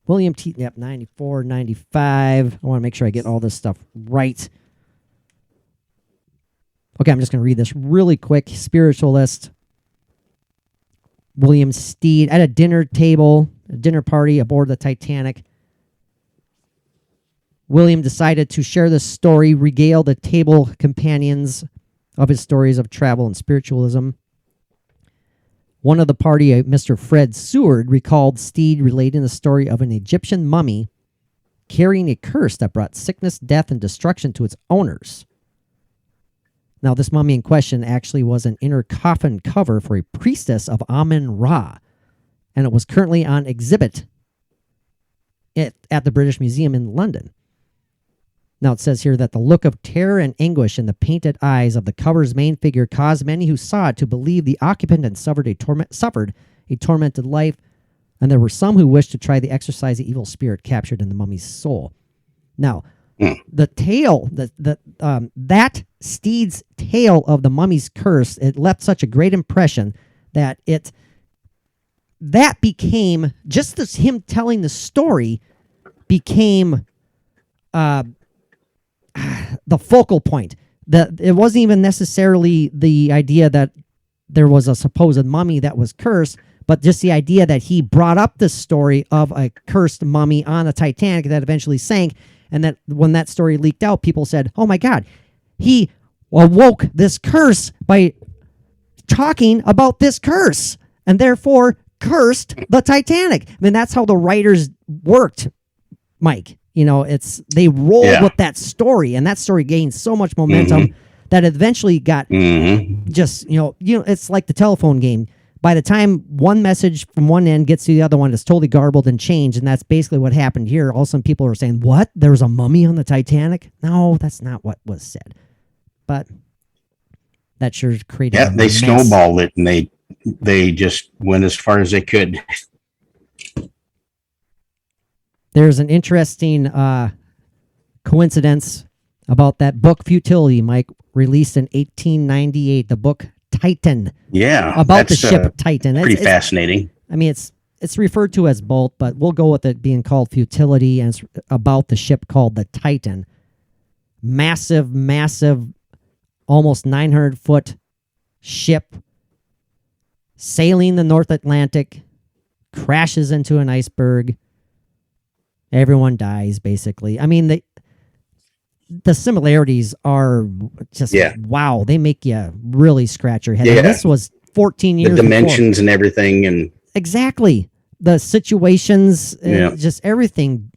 Speaker 7: William T. Yep, 94, 95. I want to make sure I get all this stuff right. Okay, I'm just going to read this really quick. Spiritualist William Steed at a dinner party aboard the Titanic. William decided to share this story, regale the table companions of his stories of travel and spiritualism. One of the party, Mr. Fred Seward, recalled Steed relating the story of an Egyptian mummy carrying a curse that brought sickness, death, and destruction to its owners. Now, this mummy in question actually was an inner coffin cover for a priestess of Amun-Ra, and it was currently on exhibit at the British Museum in London. Now, it says here that the look of terror and anguish in the painted eyes of the cover's main figure caused many who saw it to believe the occupant had suffered a tormented life, and there were some who wished to try to exorcise the evil spirit captured in the mummy's soul. Now, the tale, that Steed's tale of the mummy's curse, it left such a great impression that that became, just as him telling the story became the focal point. It wasn't even necessarily the idea that there was a supposed mummy that was cursed, but just the idea that he brought up this story of a cursed mummy on a Titanic that eventually sank, and that when that story leaked out, people said, oh my God, he awoke this curse by talking about this curse, and therefore cursed the Titanic. I mean, that's how the writers worked, Mike. You know, they rolled with that story, and that story gained so much momentum that eventually got just, it's like the telephone game. By the time one message from one end gets to the other one, it's totally garbled and changed, and that's basically what happened here. All of a sudden, people are saying, what? There was a mummy on the Titanic? No, that's not what was said. But that sure created a
Speaker 8: they
Speaker 7: mess.
Speaker 8: snowballed it, and they just went as far as they could.
Speaker 7: There's an interesting coincidence about that book Futility, Mike, released in 1898, the book Titan.
Speaker 8: Yeah.
Speaker 7: About the ship Titan.
Speaker 8: Pretty fascinating.
Speaker 7: I mean, it's referred to as both, but we'll go with it being called Futility, and it's about the ship called the Titan. Massive, almost 900-foot ship sailing the North Atlantic, crashes into an iceberg. Everyone dies, basically. I mean, the similarities are just, wow, they make you really scratch your head. Yeah. And this was 14 years
Speaker 8: The dimensions before. And everything. And
Speaker 7: exactly. The situations, just everything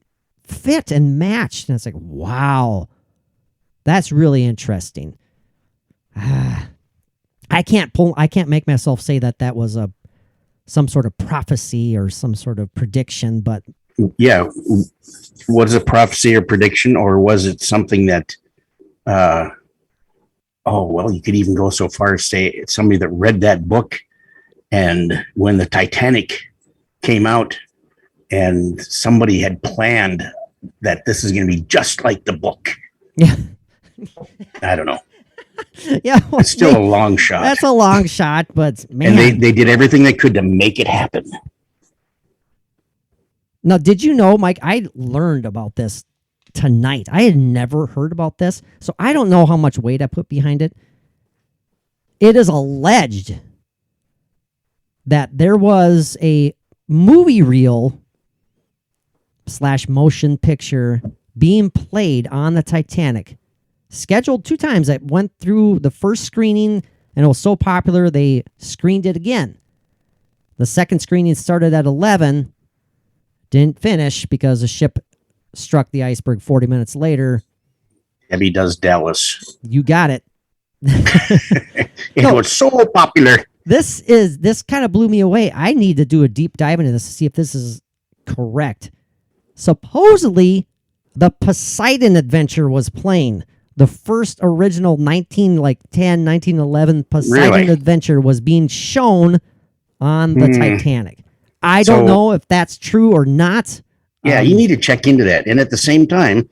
Speaker 7: fit and matched. And it's like, wow, that's really interesting. I can't make myself say that was some sort of prophecy or some sort of prediction, but
Speaker 8: yeah, was it a prophecy or prediction, or was it something that you could even go so far as say it's somebody that read that book, and when the Titanic came out and somebody had planned that this is going to be just like the book.
Speaker 7: Yeah.
Speaker 8: I don't know.
Speaker 7: Yeah, well,
Speaker 8: It's still a long shot.
Speaker 7: that's a long shot, but man.
Speaker 8: And they did everything they could to make it happen.
Speaker 7: Now, did you know, Mike, I learned about this tonight. I had never heard about this, so I don't know how much weight I put behind it. It is alleged that there was a movie reel / motion picture being played on the Titanic, scheduled 2 times. It went through the first screening, and it was so popular, they screened it again. The second screening started at 11, didn't finish because the ship struck the iceberg 40 minutes later.
Speaker 8: Debbie Does Dallas.
Speaker 7: You got it.
Speaker 8: It was so popular.
Speaker 7: This kind of blew me away. I need to do a deep dive into this to see if this is correct. Supposedly, the Poseidon Adventure was playing. The first original 1911 Poseidon Adventure was being shown on the Titanic. I don't know if that's true or not.
Speaker 8: Yeah, you need to check into that. And at the same time,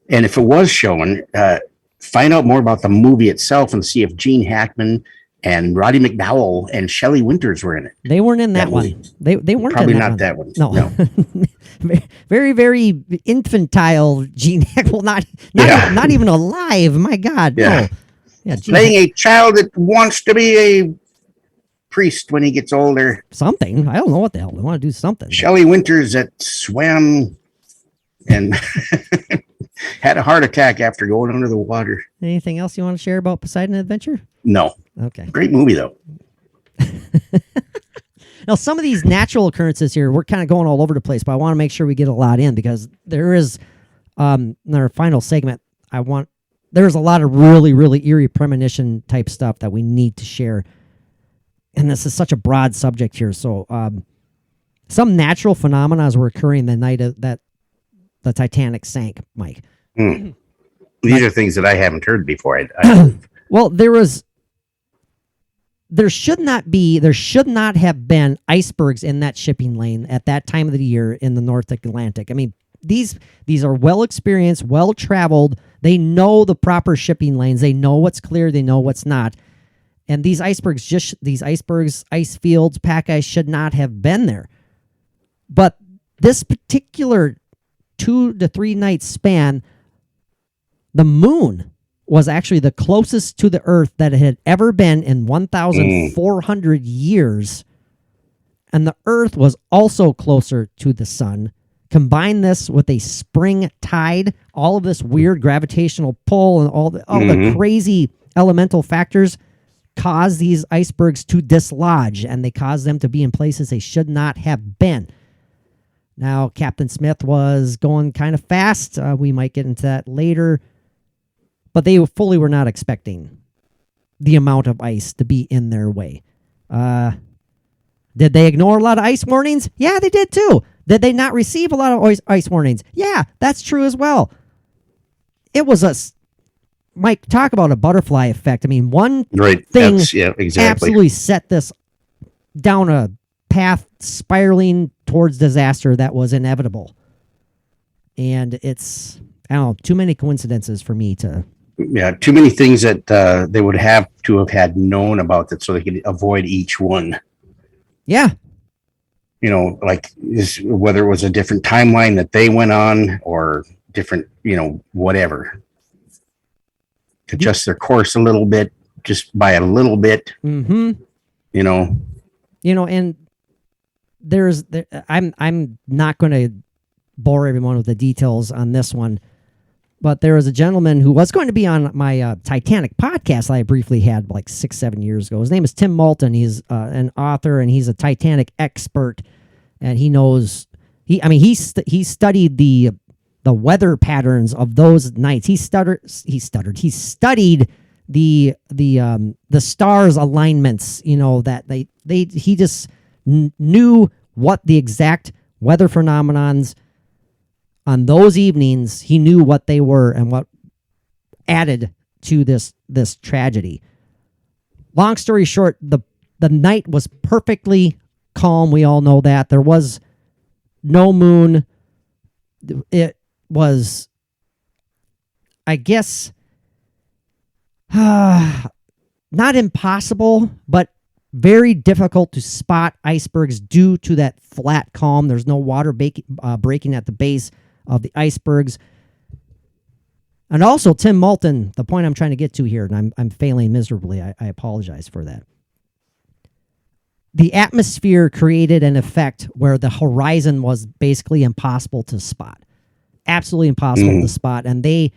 Speaker 8: and if it was shown, find out more about the movie itself and see if Gene Hackman and Roddy McDowell and Shelley Winters were in it.
Speaker 7: They weren't in that one. They weren't
Speaker 8: probably
Speaker 7: in
Speaker 8: not that one.
Speaker 7: No. Very, very infantile Gene Hackman. Not even alive. My God.
Speaker 8: Yeah.
Speaker 7: No. Yeah,
Speaker 8: playing a child that wants to be a priest when he gets older.
Speaker 7: Something. I don't know what the hell. They want to do something.
Speaker 8: Shelley Winters that swam and had a heart attack after going under the water.
Speaker 7: Anything else you want to share about Poseidon Adventure?
Speaker 8: No.
Speaker 7: Okay.
Speaker 8: Great movie, though.
Speaker 7: Now, some of these natural occurrences here, we're kind of going all over the place, but I want to make sure we get a lot in because there is, in our final segment, there's a lot of really, really eerie premonition type stuff that we need to share. And this is such a broad subject here. So some natural phenomena were occurring the night that the Titanic sank, Mike.
Speaker 8: These are things that I haven't heard before.
Speaker 7: Well, there should not have been icebergs in that shipping lane at that time of the year in the North Atlantic. I mean, these are well experienced, well traveled. They know the proper shipping lanes. They know what's clear. They know what's not. And these icebergs, ice fields, pack ice should not have been there. But this particular 2 to 3 night span, the moon was actually the closest to the Earth that it had ever been in 1,400 years. And the Earth was also closer to the sun. Combine this with a spring tide, all of this weird gravitational pull and all the crazy elemental factors cause these icebergs to dislodge, and they cause them to be in places they should not have been. Now, Captain Smith was going kind of fast. We might get into that later. But they fully were not expecting the amount of ice to be in their way. Did they ignore a lot of ice warnings? Yeah, they did too. Did they not receive a lot of ice warnings? Yeah, that's true as well. It was Mike, talk about a butterfly effect. I mean, one thing absolutely set this down a path spiraling towards disaster that was inevitable. And it's, I don't know, too many coincidences for me to...
Speaker 8: Yeah, too many things that they would have to have had known about that so they could avoid each one.
Speaker 7: Yeah.
Speaker 8: You know, like whether it was a different timeline that they went on or different, whatever. Adjust their course a little bit, just by a little bit.
Speaker 7: Mm-hmm. And I'm not going to bore everyone with the details on this one, but there was a gentleman who was going to be on my Titanic podcast I briefly had like 6-7 years ago. His name is Tim Moulton. He's an author and he's a Titanic expert, and he knows he studied the weather patterns of those nights. He studied the stars alignments, that he just knew what the exact weather phenomenons on those evenings. He knew what they were and what added to this tragedy. Long story short, the night was perfectly calm. We all know that. There was no moon. It was, I guess, not impossible, but very difficult to spot icebergs due to that flat calm. There's no water breaking at the base of the icebergs. And also, Tim Moulton, the point I'm trying to get to here, and I'm failing miserably. I apologize for that. The atmosphere created an effect where the horizon was basically impossible to spot. Absolutely impossible to spot. And they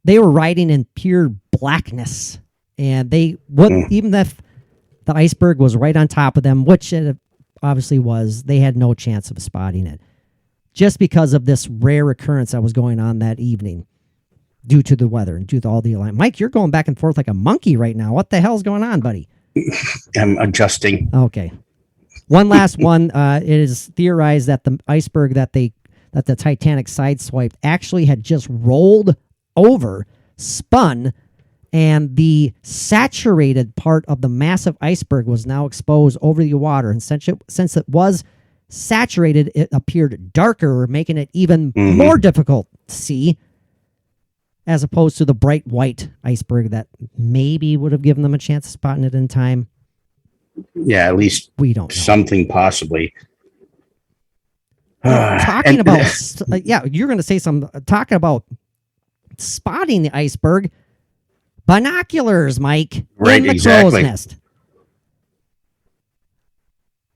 Speaker 7: were riding in pure blackness. And they wouldn't, even if the iceberg was right on top of them, which it obviously was, they had no chance of spotting it. Just because of this rare occurrence that was going on that evening due to the weather and due to all the alignment. Mike, you're going back and forth like a monkey right now. What the hell's going on, buddy?
Speaker 8: I'm adjusting.
Speaker 7: Okay. One last one. It is theorized that the iceberg that the Titanic sideswiped actually had just rolled over, spun, and the saturated part of the massive iceberg was now exposed over the water. And since it was saturated, it appeared darker, making it even more difficult to see, as opposed to the bright white iceberg that maybe would have given them a chance of spotting it in time.
Speaker 8: Yeah, at least
Speaker 7: we don't know.
Speaker 8: Something possibly.
Speaker 7: Talking about, you're going to say talking about spotting the iceberg. Binoculars, Mike.
Speaker 8: Right,
Speaker 7: in the
Speaker 8: exactly.
Speaker 7: crow's nest.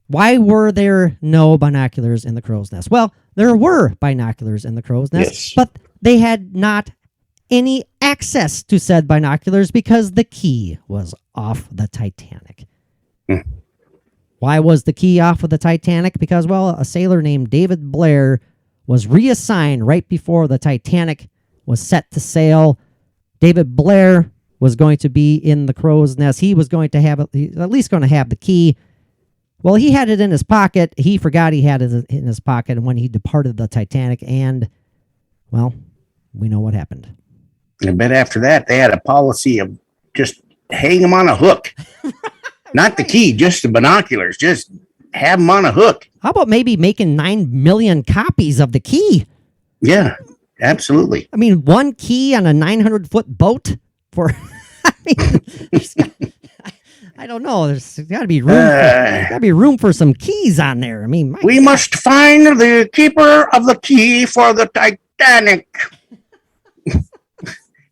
Speaker 7: Why were there no binoculars in the crow's nest? Well, there were binoculars in the crow's nest, but they had not any access to said binoculars because the key was off the Titanic. Why was the key off of the Titanic? Because, well, a sailor named David Blair was reassigned right before the Titanic was set to sail. David Blair was going to be in the crow's nest. He was going to have, at least going to have the key. Well, he had it in his pocket. He forgot he had it in his pocket when he departed the Titanic. And, well, we know what happened.
Speaker 8: And a bit after that, they had a policy of just hang them on a hook. Not the key, just the binoculars. Just have them on a hook.
Speaker 7: How about maybe making 9 million copies of the key?
Speaker 8: Yeah, absolutely.
Speaker 7: I mean, one key on a 900-foot boat for... I don't know. There's got to be room. For some keys on there. I mean,
Speaker 8: we must find the keeper of the key for the Titanic.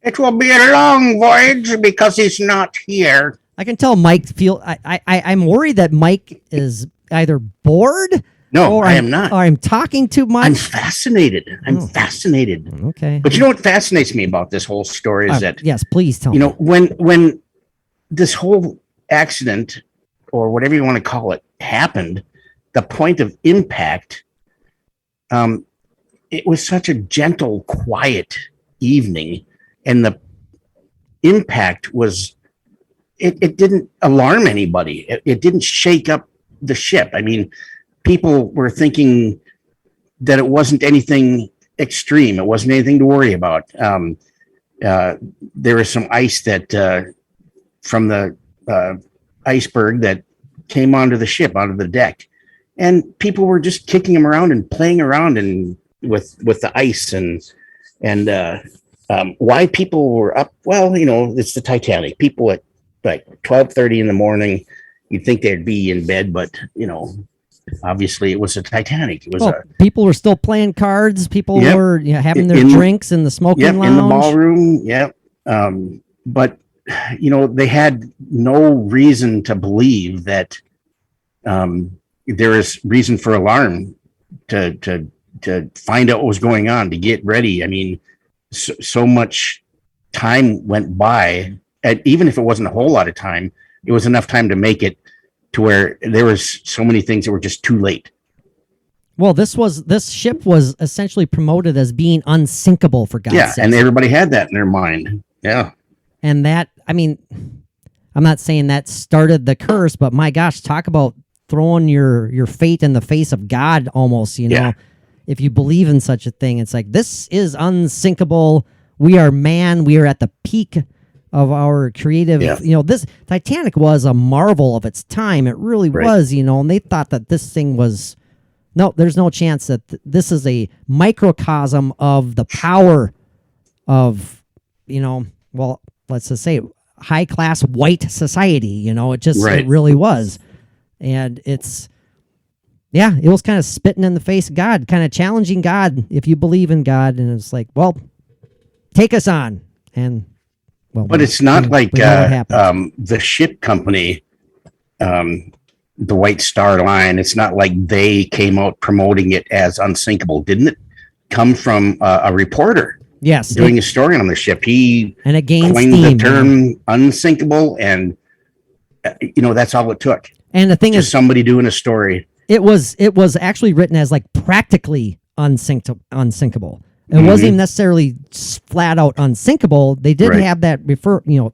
Speaker 8: It will be a long voyage because he's not here.
Speaker 7: I can tell Mike I'm worried that Mike is either bored.
Speaker 8: No, I am not.
Speaker 7: Or I'm talking too much.
Speaker 8: I'm fascinated. Fascinated.
Speaker 7: Okay.
Speaker 8: But you know what fascinates me about this whole story is that...
Speaker 7: Yes, please tell me.
Speaker 8: You know, when this whole accident, or whatever you want to call it, happened, the point of impact, it was such a gentle, quiet evening, and the impact was... It didn't alarm anybody. It didn't shake up the ship. I mean, people were thinking that it wasn't anything extreme. It wasn't anything to worry about. There was some ice that from the iceberg that came onto the ship, onto the deck, and people were just kicking them around and playing around and with the ice and why people were up. Well, you know, it's the Titanic. People at like 12:30 in the morning, you'd think they'd be in bed, but you know, obviously it was a Titanic. It was
Speaker 7: people were still playing cards. People were having their drinks in the smoking lounge.
Speaker 8: In the ballroom. But you know, they had no reason to believe that there is reason for alarm to find out what was going on, to get ready. I mean, so much time went by. And even if it wasn't a whole lot of time, it was enough time to make it to where there was so many things that were just too late.
Speaker 7: Well, this ship was essentially promoted as being unsinkable, for God's sake.
Speaker 8: Yeah, and everybody had that in their mind. Yeah.
Speaker 7: And that, I mean, I'm not saying that started the curse, but my gosh, talk about throwing your fate in the face of God almost, you know.
Speaker 8: Yeah.
Speaker 7: If you believe in such a thing, it's like, this is unsinkable. We are man. We are at the peak of our creative, you know, this Titanic was a marvel of its time. It really was, you know, and they thought that this thing was, no, there's no chance that this is a microcosm of the power of, you know, well, let's just say high class white society. You know, it really was. And it was kind of spitting in the face of God, kind of challenging God if you believe in God. And it's like, well, take us on. And well,
Speaker 8: but it's not like the ship company, the White Star Line. It's not like they came out promoting it as unsinkable. Didn't it come from a reporter?
Speaker 7: Yes,
Speaker 8: doing a story on the ship. He
Speaker 7: and it gained
Speaker 8: coined
Speaker 7: steam,
Speaker 8: the term unsinkable, and that's all it took.
Speaker 7: And the thing is,
Speaker 8: somebody doing a story.
Speaker 7: It was actually written as like practically unsinkable. It wasn't even necessarily flat out unsinkable. They did have that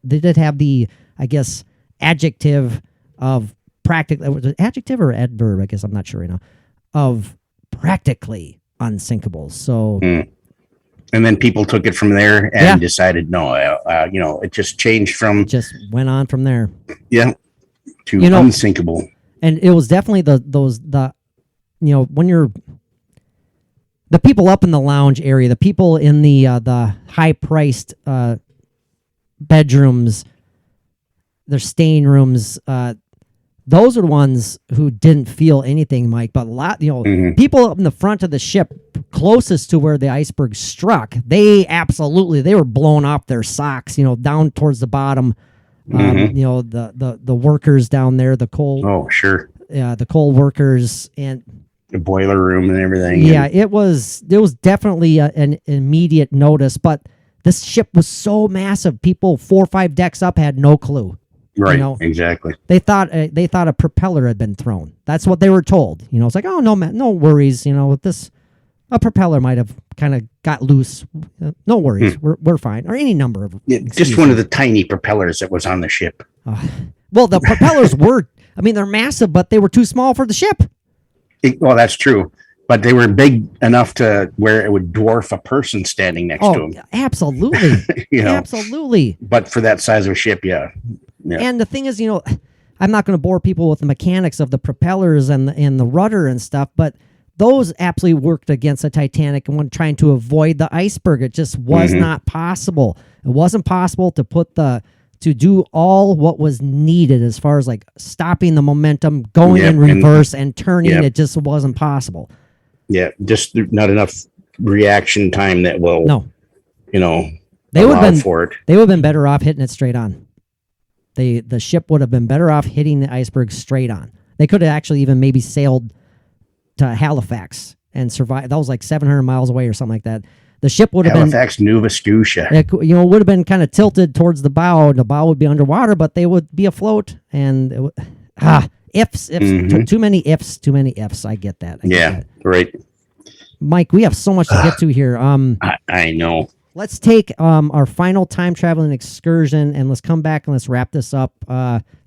Speaker 7: they did have the, I guess, adjective of practically. Was it adjective or adverb? I guess I'm not sure right now. Of practically unsinkable. So.
Speaker 8: And then people took it from there and decided, no, it just changed from.
Speaker 7: Just went on from there.
Speaker 8: Yeah. To unsinkable.
Speaker 7: And it was definitely when you're the people up in the lounge area, the people in the high priced bedrooms, their staying rooms, those are the ones who didn't feel anything, Mike. But a lot, people up in the front of the ship closest to where the iceberg struck, they were blown off their socks, down towards the bottom. The workers down there, the coal.
Speaker 8: Oh, sure.
Speaker 7: Yeah, the coal workers and
Speaker 8: the boiler room and everything.
Speaker 7: Yeah, it was definitely an immediate notice, but this ship was so massive. People 4 or 5 decks up had no clue.
Speaker 8: Right, exactly.
Speaker 7: They thought a propeller had been thrown. That's what they were told. It's like, oh, no worries. With this, a propeller might have kind of got loose. No worries, we're fine. Or any number of
Speaker 8: just one of the tiny propellers that was on the ship.
Speaker 7: Well, the propellers they're massive, but they were too small for the ship.
Speaker 8: Well, that's true. But they were big enough to where it would dwarf a person standing next to them.
Speaker 7: Absolutely. Absolutely.
Speaker 8: But for that size of a ship, yeah.
Speaker 7: And the thing is, I'm not going to bore people with the mechanics of the propellers and the rudder and stuff, but those absolutely worked against the Titanic and when trying to avoid the iceberg. It just was not possible. It wasn't possible to do all what was needed as far as like stopping the momentum, going in reverse and turning. It just wasn't possible.
Speaker 8: Yeah, just not enough reaction time that will.
Speaker 7: No,
Speaker 8: they would have been
Speaker 7: They would have been better off hitting it straight on. The ship would have been better off hitting the iceberg straight on. They could have actually even maybe sailed to Halifax and survived. That was like 700 miles away or something like that. The ship would have
Speaker 8: Halifax, Nova Scotia.
Speaker 7: It would have been kind of tilted towards the bow. The bow would be underwater, but they would be afloat. And ifs, too many ifs, too many ifs. I get that.
Speaker 8: Right.
Speaker 7: Mike, we have so much to get to here.
Speaker 8: I know.
Speaker 7: Let's take our final time traveling excursion and let's come back and let's wrap this up.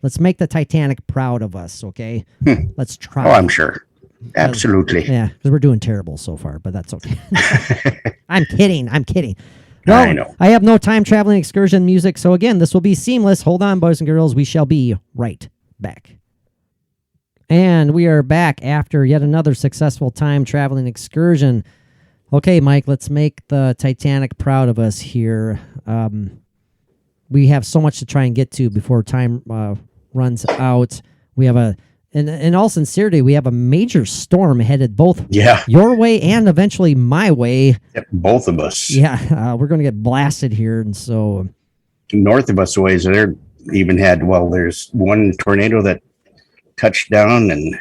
Speaker 7: Let's make the Titanic proud of us, okay? Let's try.
Speaker 8: Oh, I'm sure. Absolutely.
Speaker 7: Yeah, because we're doing terrible so far, but that's okay. I'm kidding. Well,
Speaker 8: I know.
Speaker 7: I have no time traveling excursion music, so again, this will be seamless. Hold on, boys and girls. We shall be right back. And we are back after yet another successful time traveling excursion. Okay, Mike, let's make the Titanic proud of us here. We have so much to try and get to before time runs out. We have in all sincerity, we have a major storm headed both your way and eventually my way.
Speaker 8: Yep, both of us.
Speaker 7: Yeah, we're going to get blasted here. And so
Speaker 8: north of us ways, there even had, there's one tornado that touched down and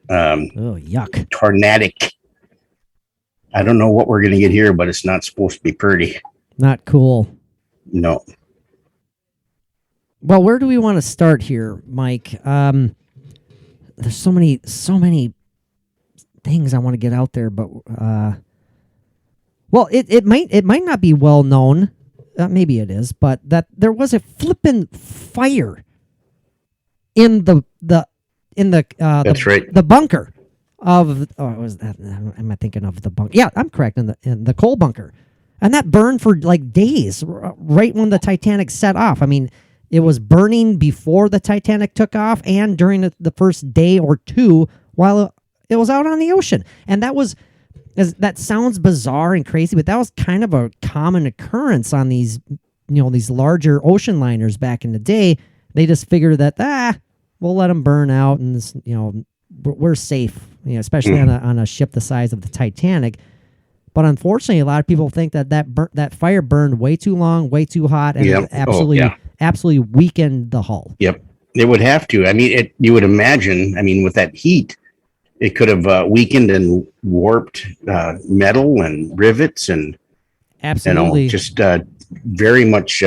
Speaker 7: yuck.
Speaker 8: Tornadic. I don't know what we're going to get here, but it's not supposed to be pretty.
Speaker 7: Not cool.
Speaker 8: No.
Speaker 7: Well, where do we want to start here, Mike? There's so many things I want to get out there, but it might not be well known. Maybe it is, but that there was a flippin' fire in the
Speaker 8: that's right.
Speaker 7: The bunker of was that? Am I thinking of the bunker? Yeah, I'm correct. In the coal bunker, and that burned for like days, right when the Titanic set off. I mean, it was burning before the Titanic took off, and during the first day or two while it was out on the ocean. And that sounds bizarre and crazy, but that was kind of a common occurrence on these these larger ocean liners back in the day, they just figured that we'll let them burn out, and this, we're safe, especially on a ship the size of the Titanic. But unfortunately, a lot of people think that fire burned way too long, way too hot, and it absolutely weakened the hull.
Speaker 8: Yep, it would have to. I mean, you would imagine. I mean, with that heat, it could have weakened and warped metal and rivets, and
Speaker 7: absolutely
Speaker 8: just very much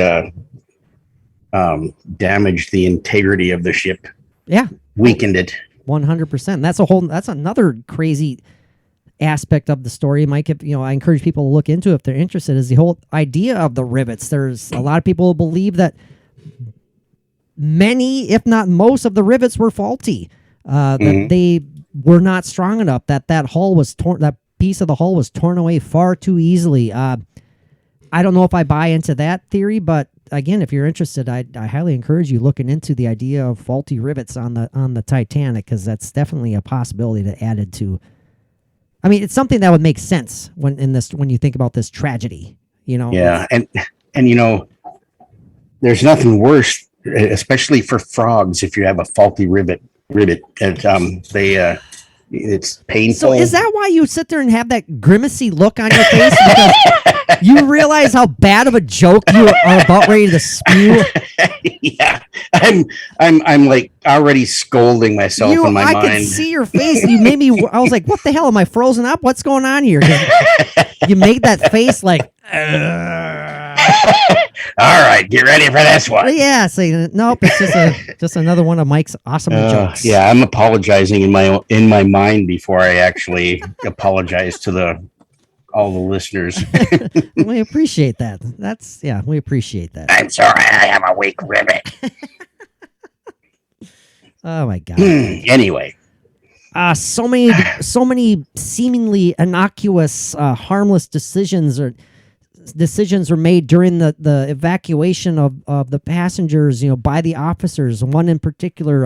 Speaker 8: damaged the integrity of the ship.
Speaker 7: Yeah,
Speaker 8: weakened it
Speaker 7: 100%. That's another crazy aspect of the story, Mike. If I encourage people to look into it if they're interested, is the whole idea of the rivets. There's a lot of people who believe that many, if not most, of the rivets were faulty. That they were not strong enough. That hull was torn. That piece of the hull was torn away far too easily. I don't know if I buy into that theory, but again, if you're interested, I highly encourage you looking into the idea of faulty rivets on the Titanic, because that's definitely a possibility that added to. I mean, it's something that would make sense when you think about this tragedy.
Speaker 8: Yeah, and there's nothing worse, especially for frogs, if you have a faulty rivet. It's painful.
Speaker 7: So is that why you sit there and have that grimacy look on your face? Because you realize how bad of a joke you are about ready to spew?
Speaker 8: Yeah, I'm like already scolding myself in my mind.
Speaker 7: I could see your face. You made me. I was like, "What the hell? Am I frozen up? What's going on here?" You made that face like.
Speaker 8: All right, get ready for this one.
Speaker 7: Yeah, nope. It's just another one of Mike's awesome jokes.
Speaker 8: Yeah, I'm apologizing in my mind before I actually apologize to all the listeners.
Speaker 7: We appreciate that. We appreciate that.
Speaker 8: I'm sorry, I have a weak rivet.
Speaker 7: Oh my God.
Speaker 8: Anyway.
Speaker 7: So many seemingly innocuous, harmless decisions were made during the evacuation of the passengers, by the officers. One in particular,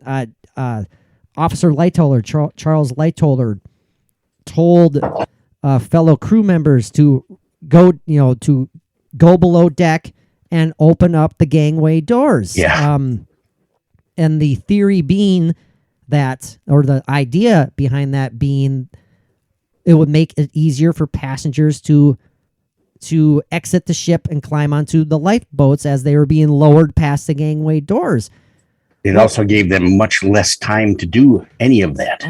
Speaker 7: Officer Lightoller, Charles Lightoller, told fellow crew members to go below deck and open up the gangway doors.
Speaker 8: Yeah.
Speaker 7: And the theory being that, or the idea behind that being, it would make it easier for passengers to exit the ship and climb onto the lifeboats as they were being lowered past the gangway doors.
Speaker 8: It also gave them much less time to do any of that.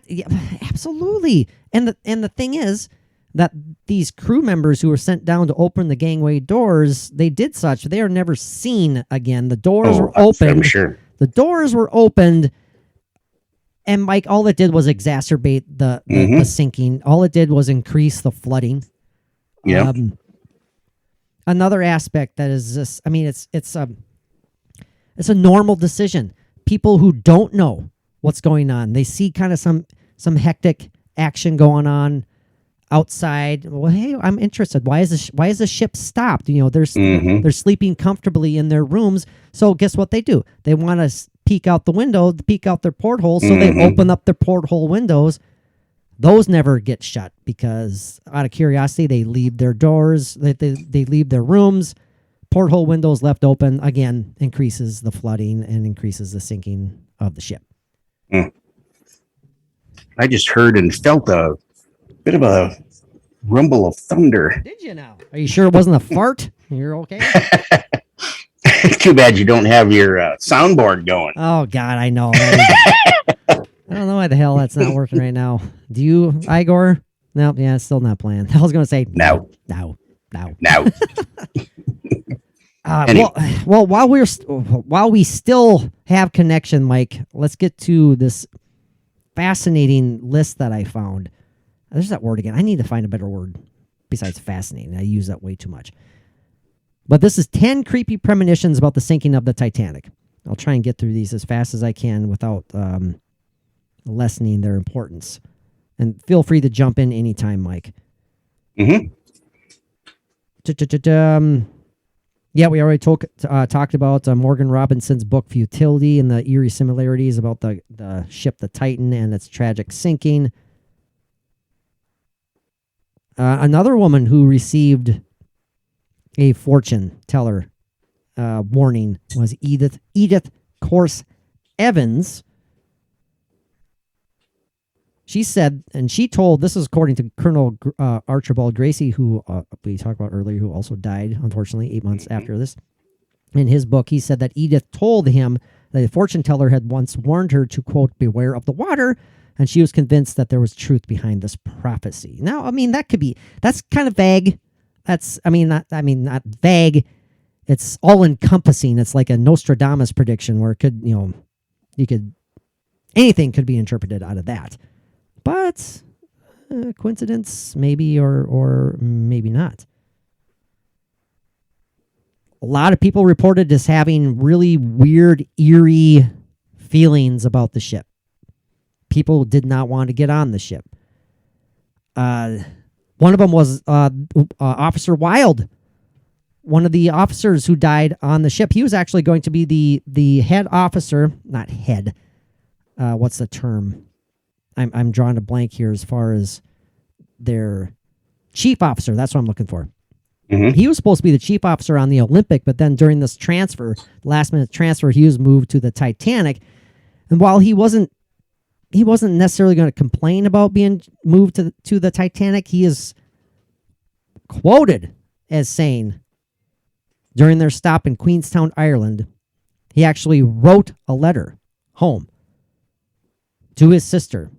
Speaker 7: Yeah, absolutely. And the thing is that these crew members who were sent down to open the gangway doors, they did such. They are never seen again. The doors were opened.
Speaker 8: I'm sure.
Speaker 7: The doors were opened, and Mike, all it did was exacerbate the sinking. All it did was increase the flooding.
Speaker 8: Yeah.
Speaker 7: Another aspect that is this, I mean, it's a normal decision. People who don't know what's going on, they see kind of some hectic action going on outside. Well, hey, I'm interested. Why is the ship stopped? They're sleeping comfortably in their rooms. So guess what they do? They want to peek out the window, peek out their porthole. So they open up their porthole windows. Those never get shut because out of curiosity, they leave their doors, they leave their rooms. Porthole windows left open, again, increases the flooding and increases the sinking of the ship.
Speaker 8: I just heard and felt a bit of a rumble of thunder.
Speaker 7: Did you now? Are you sure it wasn't a fart? You're okay?
Speaker 8: Too bad you don't have your soundboard going.
Speaker 7: Oh, God, I know. I don't know why the hell that's not working right now. Do you, Igor? No, yeah, it's still not playing. I was going to say no.
Speaker 8: Anyway.
Speaker 7: Well, while we still have connection, Mike, let's get to this fascinating list that I found. There's that word again. I need to find a better word besides fascinating. I use that way too much. But this is 10 creepy premonitions about the sinking of the Titanic. I'll try and get through these as fast as I can without lessening their importance. And feel free to jump in anytime, Mike. Yeah, we already talked about Morgan Robinson's book Futility and the eerie similarities about the ship, the Titan, and its tragic sinking. Another woman who received a fortune teller warning was Edith Corse Evans. She said, and she told, this is according to Colonel Archibald Gracie, who we talked about earlier, who also died, unfortunately, 8 months after this. In his book, he said that Edith told him that the fortune teller had once warned her to, quote, beware of the water, and she was convinced that there was truth behind this prophecy. Now, I mean, that's kind of vague. Not vague. It's all encompassing. It's like a Nostradamus prediction where it could, anything could be interpreted out of that. But coincidence, maybe, or maybe not. A lot of people reported just having really weird, eerie feelings about the ship. People did not want to get on the ship. One of them was Officer Wilde, one of the officers who died on the ship. He was actually going to be the head officer, not head. What's the term? I'm drawing a blank here as far as their chief officer. That's what I'm looking for. Mm-hmm. He was supposed to be the chief officer on the Olympic, but then during this transfer, last minute transfer, he was moved to the Titanic. And while he wasn't necessarily going to complain about being moved to the Titanic, he is quoted as saying during their stop in Queenstown, Ireland, he actually wrote a letter home to his sister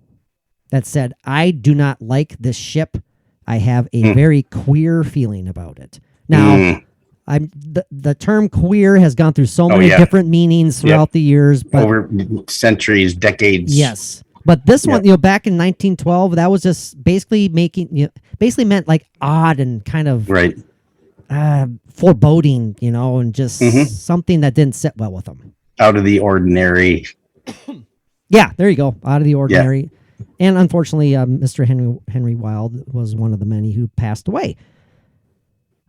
Speaker 7: that said, "I do not like this ship. I have a very queer feeling about it." Now, the term queer has gone through so many different meanings throughout the years, but
Speaker 8: over centuries, decades.
Speaker 7: Yes. But this one, back in 1912, that was just basically basically meant like odd and kind of foreboding, and just something that didn't sit well with them.
Speaker 8: Out of the ordinary.
Speaker 7: Yeah, there you go. Out of the ordinary. Yeah. And unfortunately, Mr. Henry Wilde was one of the many who passed away.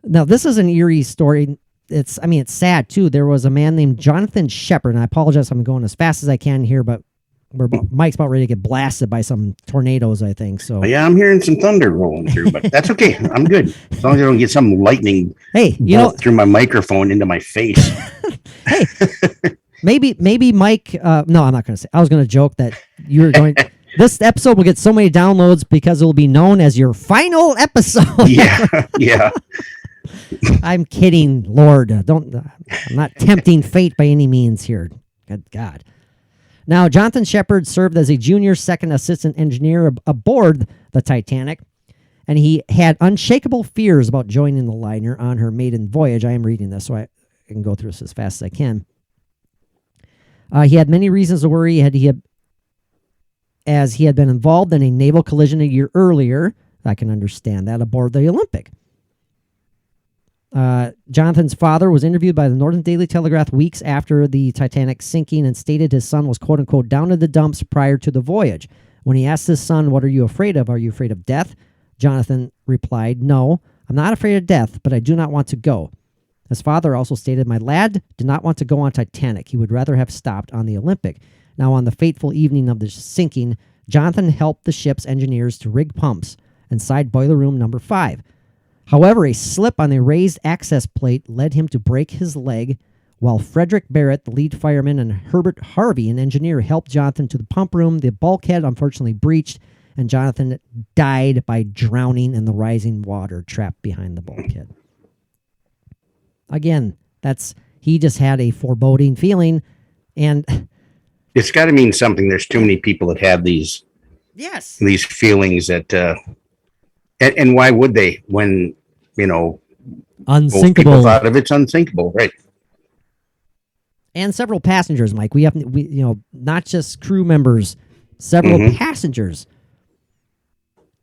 Speaker 7: Now, this is an eerie story. It's sad too. There was a man named Jonathan Shepard, and I apologize if I'm going as fast as I can here, but Mike's about ready to get blasted by some tornadoes, I think. So
Speaker 8: yeah, I'm hearing some thunder rolling through, but that's okay. I'm good as long as I don't get some lightning. Through my microphone into my face.
Speaker 7: Hey, maybe Mike. No, I'm not going to say. I was going to joke that you're going. This episode will get so many downloads because it will be known as your final episode.
Speaker 8: Yeah.
Speaker 7: I'm kidding, Lord. I'm not tempting fate by any means here. Good God. Now, Jonathan Shepard served as a junior second assistant engineer aboard the Titanic, and he had unshakable fears about joining the liner on her maiden voyage. I am reading this, so I can go through this as fast as I can. He had many reasons to worry. As he had been involved in a naval collision a year earlier. I can understand that, aboard the Olympic. Jonathan's father was interviewed by the Northern Daily Telegraph weeks after the Titanic sinking and stated his son was, quote unquote, down in the dumps prior to the voyage. When he asked his son, "What are you afraid of? Are you afraid of death?" Jonathan replied, "No, I'm not afraid of death, but I do not want to go." His father also stated, "My lad did not want to go on Titanic. He would rather have stopped on the Olympic." Now, on the fateful evening of the sinking, Jonathan helped the ship's engineers to rig pumps inside boiler room number 5. However, a slip on the raised access plate led him to break his leg, while Frederick Barrett, the lead fireman, and Herbert Harvey, an engineer, helped Jonathan to the pump room. The bulkhead unfortunately breached, and Jonathan died by drowning in the rising water trapped behind the bulkhead. Again, he just had a foreboding feeling, and
Speaker 8: it's got to mean something. There's too many people that have these feelings that, and why would they when,
Speaker 7: unsinkable.
Speaker 8: Most people thought of it's unsinkable, right?
Speaker 7: And several passengers, Mike. We not just crew members, several passengers.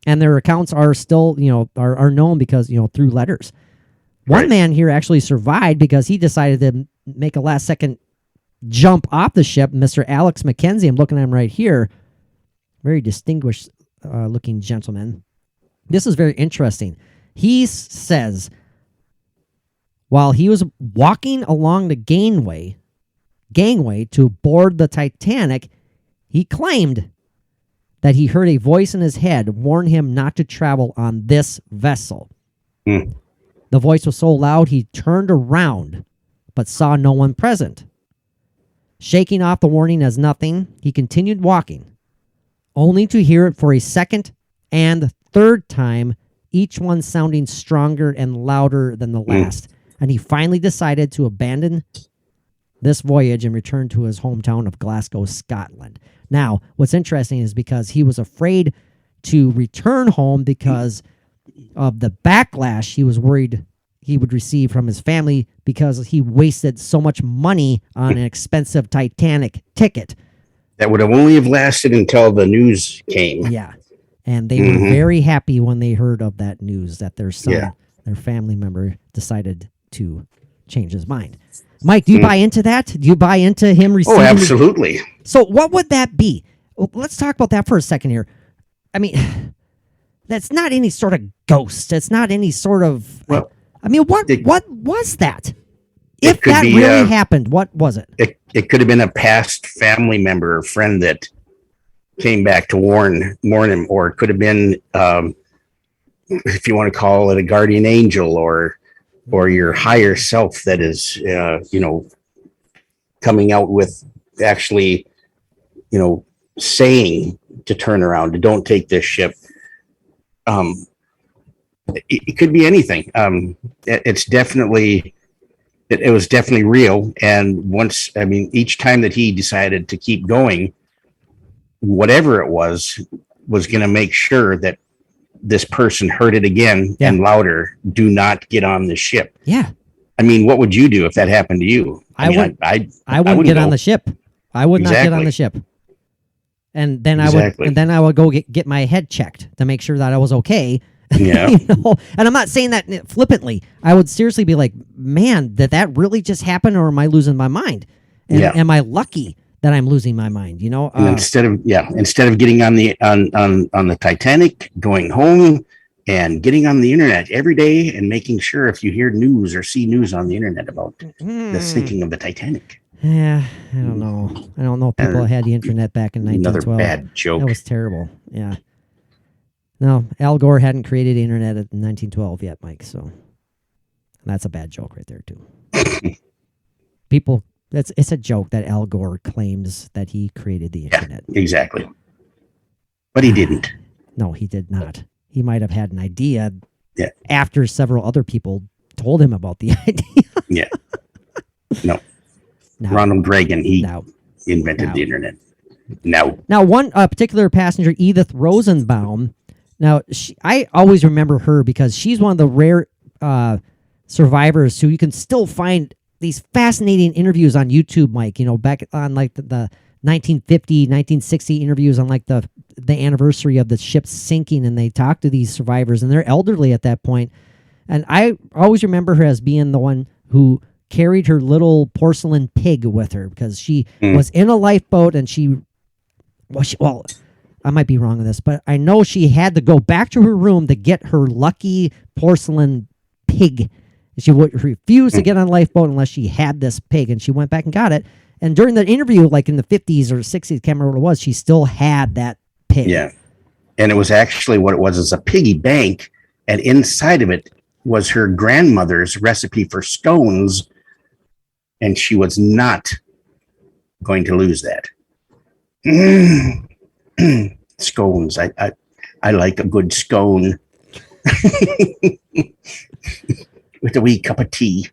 Speaker 7: And their accounts are still, are known because, through letters. One man here actually survived because he decided to make a last second jump off the ship. Mr. Alex McKenzie, I'm looking at him right here. Very distinguished looking gentleman. This is very interesting. He says, while he was walking along the gangway to board the Titanic, he claimed that he heard a voice in his head warn him not to travel on this vessel. The voice was so loud he turned around, but saw no one present. Shaking off the warning as nothing, he continued walking, only to hear it for a second and third time, each one sounding stronger and louder than the last. And he finally decided to abandon this voyage and return to his hometown of Glasgow, Scotland. Now, what's interesting is because he was afraid to return home because of the backlash he was worried he would receive from his family because he wasted so much money on an expensive Titanic ticket.
Speaker 8: That would have only have lasted until the news came.
Speaker 7: Yeah. And they were very happy when they heard of that news that their son, their family member, decided to change his mind. Mike, do you buy into that? Do you buy into him receiving?
Speaker 8: Oh, absolutely.
Speaker 7: So what would that be? Well, let's talk about that for a second here. I mean, that's not any sort of ghost. It's not any sort of...
Speaker 8: Well,
Speaker 7: I mean, what was that? If
Speaker 8: could
Speaker 7: that
Speaker 8: be,
Speaker 7: really happened, what was it?
Speaker 8: It could have been a past family member or friend that came back to warn him, or it could have been, if you want to call it, a guardian angel or your higher self that is, coming out with actually, saying to turn around, to don't take this ship. It could be anything. It's definitely, it was definitely real. And each time that he decided to keep going, whatever it was going to make sure that this person heard it again and louder. Do not get on the ship.
Speaker 7: Yeah.
Speaker 8: I mean, what would you do if that happened to you? I
Speaker 7: wouldn't get on the ship. I would not get on the ship. And then I would go get my head checked to make sure that I was okay.
Speaker 8: Yeah.
Speaker 7: And I'm not saying that flippantly. I would seriously be like, man, did that really just happen, or am I losing my mind? And am I lucky that I'm losing my mind?
Speaker 8: And instead of getting on the Titanic, going home and getting on the internet every day and making sure if you hear news or see news on the internet about the sinking of the Titanic.
Speaker 7: Yeah, I don't know. I don't know if people had the internet back in 1912.
Speaker 8: Another bad joke.
Speaker 7: That was terrible. Yeah. No, Al Gore hadn't created the internet in 1912 yet, Mike. So that's a bad joke right there too. People, it's a joke that Al Gore claims that he created the internet.
Speaker 8: Yeah, exactly. But he didn't.
Speaker 7: No, he did not. He might have had an idea after several other people told him about the idea.
Speaker 8: Yeah. No. Ronald Reagan, he invented the internet. Now,
Speaker 7: one particular passenger, Edith Rosenbaum. Now, I always remember her because she's one of the rare survivors who you can still find these fascinating interviews on YouTube, Mike. Back on like the 1950, 1960 interviews on like the anniversary of the ship sinking, and they talk to these survivors, and they're elderly at that point. And I always remember her as being the one who carried her little porcelain pig with her because she was in a lifeboat, and well, I might be wrong on this, but I know she had to go back to her room to get her lucky porcelain pig. She would refuse to get on a lifeboat unless she had this pig, and she went back and got it. And during the interview, like in the 50s or 60s, I can't remember what it was, she still had that pig.
Speaker 8: Yeah. And it was actually what it was is a piggy bank, and inside of it was her grandmother's recipe for scones, and she was not going to lose that. Scones. I like a good scone with a wee cup of tea.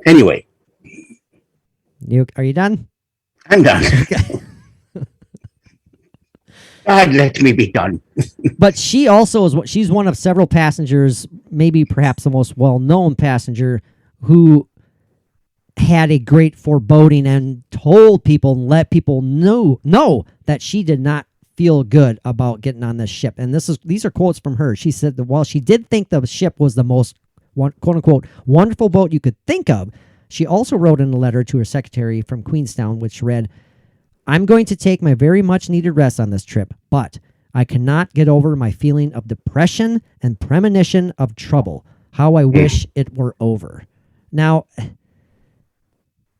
Speaker 8: Anyway.
Speaker 7: Are you done?
Speaker 8: I'm done. God, let me be done.
Speaker 7: But she also she's one of several passengers, maybe perhaps the most well-known passenger, who had a great foreboding and told people and let people know that she did not feel good about getting on this ship. And these are quotes from her. She said that while she did think the ship was the most quote unquote wonderful boat you could think of, she also wrote in a letter to her secretary from Queenstown, which read, "I'm going to take my very much needed rest on this trip, but I cannot get over my feeling of depression and premonition of trouble. How I wish it were over." Now,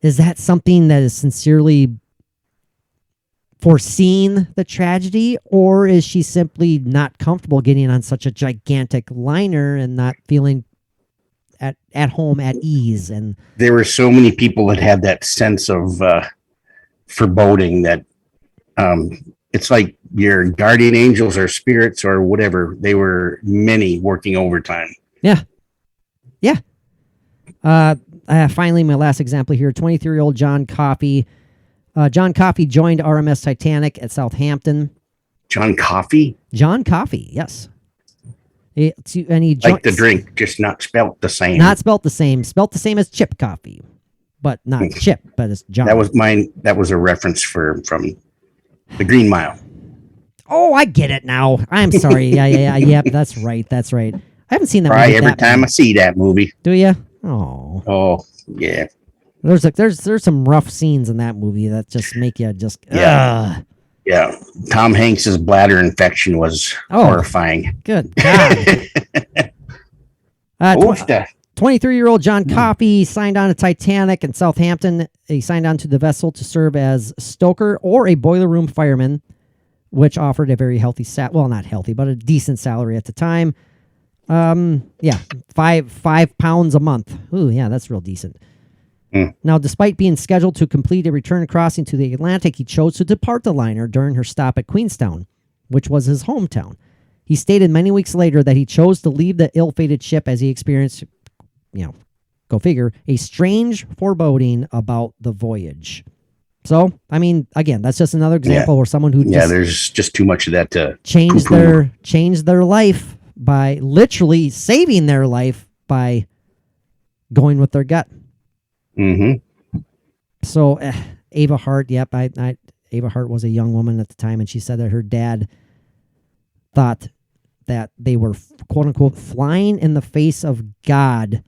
Speaker 7: is that something that is sincerely foreseeing the tragedy, or is she simply not comfortable getting on such a gigantic liner and not feeling at home at ease? And
Speaker 8: there were so many people that had that sense of foreboding that it's like your guardian angels or spirits or whatever. They were many working overtime.
Speaker 7: Yeah. Finally, my last example here, 23-year-old John Coffey. John Coffey joined RMS Titanic at Southampton.
Speaker 8: John Coffey?
Speaker 7: John Coffey, yes. He
Speaker 8: like the drink, just not spelt the same.
Speaker 7: Not spelt the same. Spelt the same as Chip Coffey, but not Chip, but it's John.
Speaker 8: That was mine. That was a reference from the Green Mile.
Speaker 7: Oh, I get it now. I'm sorry. Yeah. That's right. I haven't seen that
Speaker 8: Cry
Speaker 7: movie.
Speaker 8: every time I see that movie.
Speaker 7: Do you? Oh,
Speaker 8: yeah.
Speaker 7: There's some rough scenes in that movie that just make you just
Speaker 8: yeah. Tom Hanks's bladder infection was horrifying.
Speaker 7: Good God. 23-year-old John Coffey signed on to Titanic in Southampton. He signed on to the vessel to serve as stoker or a boiler room fireman, which offered a very healthy not healthy, but a decent salary at the time. £5 a month. Ooh, yeah, that's real decent. Now, despite being scheduled to complete a return crossing to the Atlantic, he chose to depart the liner during her stop at Queenstown, which was his hometown. He stated many weeks later that he chose to leave the ill-fated ship as he experienced, go figure, a strange foreboding about the voyage. So, I mean, again, that's just another example where someone who
Speaker 8: there's just too much of that to
Speaker 7: change their life by literally saving their life by going with their gut.
Speaker 8: Mm-hmm.
Speaker 7: So Ava Hart, Ava Hart was a young woman at the time, and she said that her dad thought that they were, quote unquote, flying in the face of God.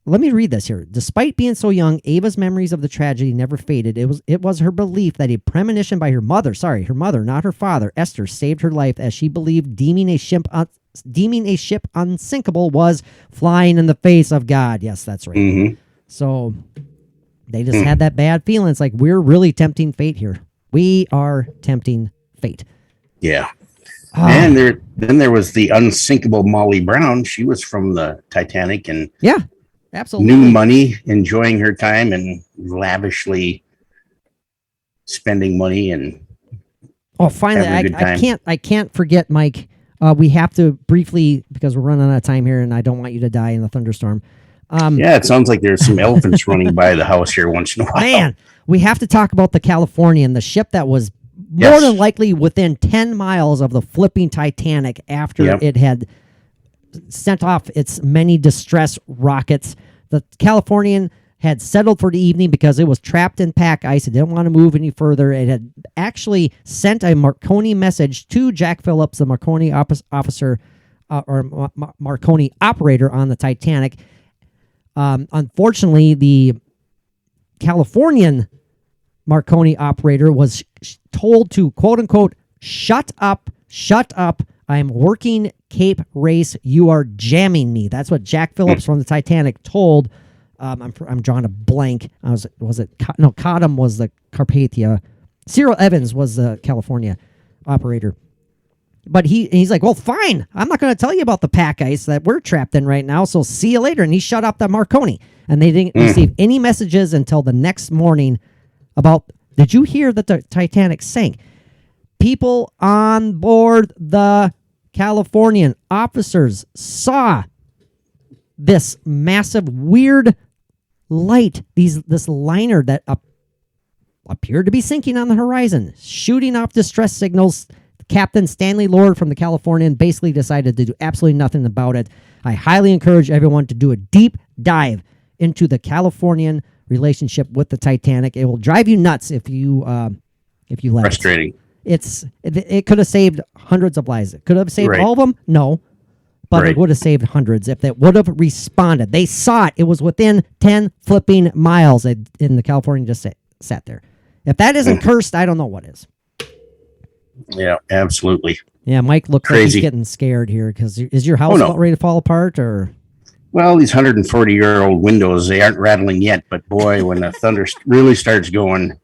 Speaker 7: Let me read this here. Despite being so young, Ava's memories of the tragedy never faded. It was her belief that a premonition by her mother, not her father, Esther, saved her life, as she believed deeming a ship unsinkable was flying in the face of God. Yes, that's right.
Speaker 8: Mm-hmm.
Speaker 7: So they just had that bad feeling. It's like, we're really tempting fate here. We are tempting fate.
Speaker 8: Yeah. And there was the unsinkable Molly Brown. She was from the Titanic and
Speaker 7: absolutely
Speaker 8: new money, enjoying her time and lavishly spending money. And
Speaker 7: finally, I can't forget, Mike. We have to briefly, because we're running out of time here, and I don't want you to die in the thunderstorm.
Speaker 8: It sounds like there's some elephants running by the house here once in a while.
Speaker 7: Man, we have to talk about the Californian, the ship that was more than likely within 10 miles of the flipping Titanic after it had sent off its many distress rockets. The Californian had settled for the evening because it was trapped in pack ice. It didn't want to move any further. It had actually sent a Marconi message to Jack Phillips, the Marconi officer or Marconi operator on the Titanic. Unfortunately, the Californian Marconi operator was told to, quote unquote, shut up. I'm working Cape Race. You are jamming me. That's what Jack Phillips from the Titanic told. I'm drawing a blank. Cottam was the Carpathia. Cyril Evans was the California operator. But he's like, well, fine. I'm not going to tell you about the pack ice that we're trapped in right now, so see you later. And he shut up the Marconi. And they didn't receive any messages until the next morning about, did you hear that the Titanic sank? People on board the Californian, officers, saw this massive, weird light, this liner that appeared to be sinking on the horizon, shooting off distress signals. Captain Stanley Lord from the Californian basically decided to do absolutely nothing about it. I highly encourage everyone to do a deep dive into the Californian relationship with the Titanic. It will drive you nuts if you let it.
Speaker 8: Frustrating.
Speaker 7: It could have saved hundreds of lives. It could have saved all of them? No. But it would have saved hundreds if they would have responded. They saw it. It was within 10 flipping miles, and the Californian just sat there. If that isn't cursed, I don't know what is.
Speaker 8: Yeah, absolutely.
Speaker 7: Yeah, Mike looks like he's getting scared here, because is your house about ready to fall apart? Or?
Speaker 8: Well, these 140-year-old windows, they aren't rattling yet, but boy, when the thunder really starts going,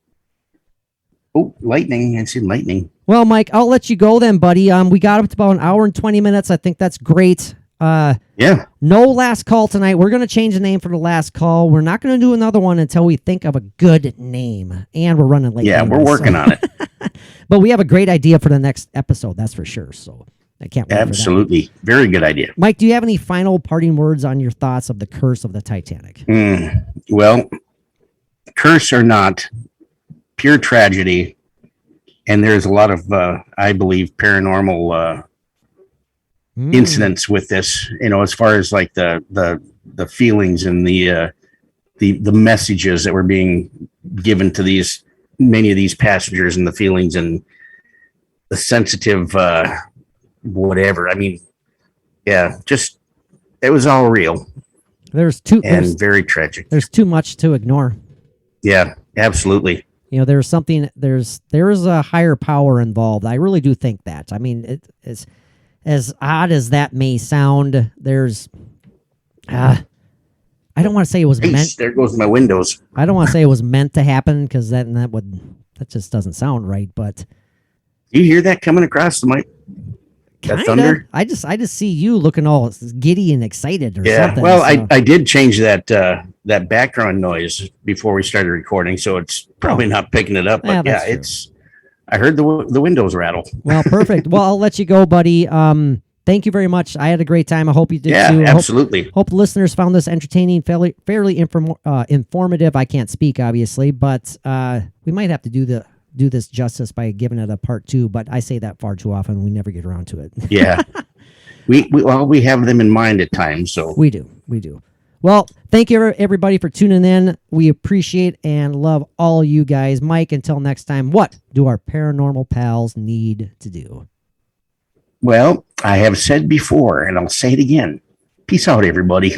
Speaker 8: Oh, lightning. I see lightning.
Speaker 7: Well, Mike, I'll let you go then, buddy. We got up to about an hour and 20 minutes. I think that's great.
Speaker 8: Yeah.
Speaker 7: No last call tonight. We're going to change the name for the last call. We're not going to do another one until we think of a good name. And we're running late.
Speaker 8: Yeah,
Speaker 7: anyway,
Speaker 8: we're working on it.
Speaker 7: But we have a great idea for the next episode. That's for sure. So I can't wait.
Speaker 8: Absolutely. Very good idea.
Speaker 7: Mike, do you have any final parting words on your thoughts of the Curse of the Titanic?
Speaker 8: Well, curse or not, pure tragedy. And there's a lot of, I believe, paranormal incidents with this, as far as like the feelings and the messages that were being given to many of these passengers, and the feelings and the sensitive, whatever. I mean, yeah, just, it was all real. There's very tragic.
Speaker 7: There's too much to ignore.
Speaker 8: Yeah, absolutely.
Speaker 7: There's a higher power involved. I really do think that. I mean, it is, as odd as that may sound, there's, I don't want to say it was meant.
Speaker 8: There goes my windows.
Speaker 7: I don't want to say it was meant to happen, because that just doesn't sound right. But
Speaker 8: you hear that coming across the mic? That thunder?
Speaker 7: I just see you looking all giddy and excited or something.
Speaker 8: Well, so. I did change that background noise before we started recording, so it's probably not picking it up. But yeah, it's. I heard the windows rattle. Well,
Speaker 7: perfect. Well, I'll let you go, buddy. Thank you very much. I had a great time. I hope you did too.
Speaker 8: Absolutely.
Speaker 7: Hope listeners found this entertaining, fairly informative. I can't speak, obviously, but we might have to do this justice by giving it a part 2. But I say that far too often. We never get around to it.
Speaker 8: Yeah. We have them in mind at times. So
Speaker 7: we do. Well, thank you everybody for tuning in. We appreciate and love all you guys. Mike, until next time, what do our paranormal pals need to do?
Speaker 8: Well, I have said before, and I'll say it again. Peace out, everybody.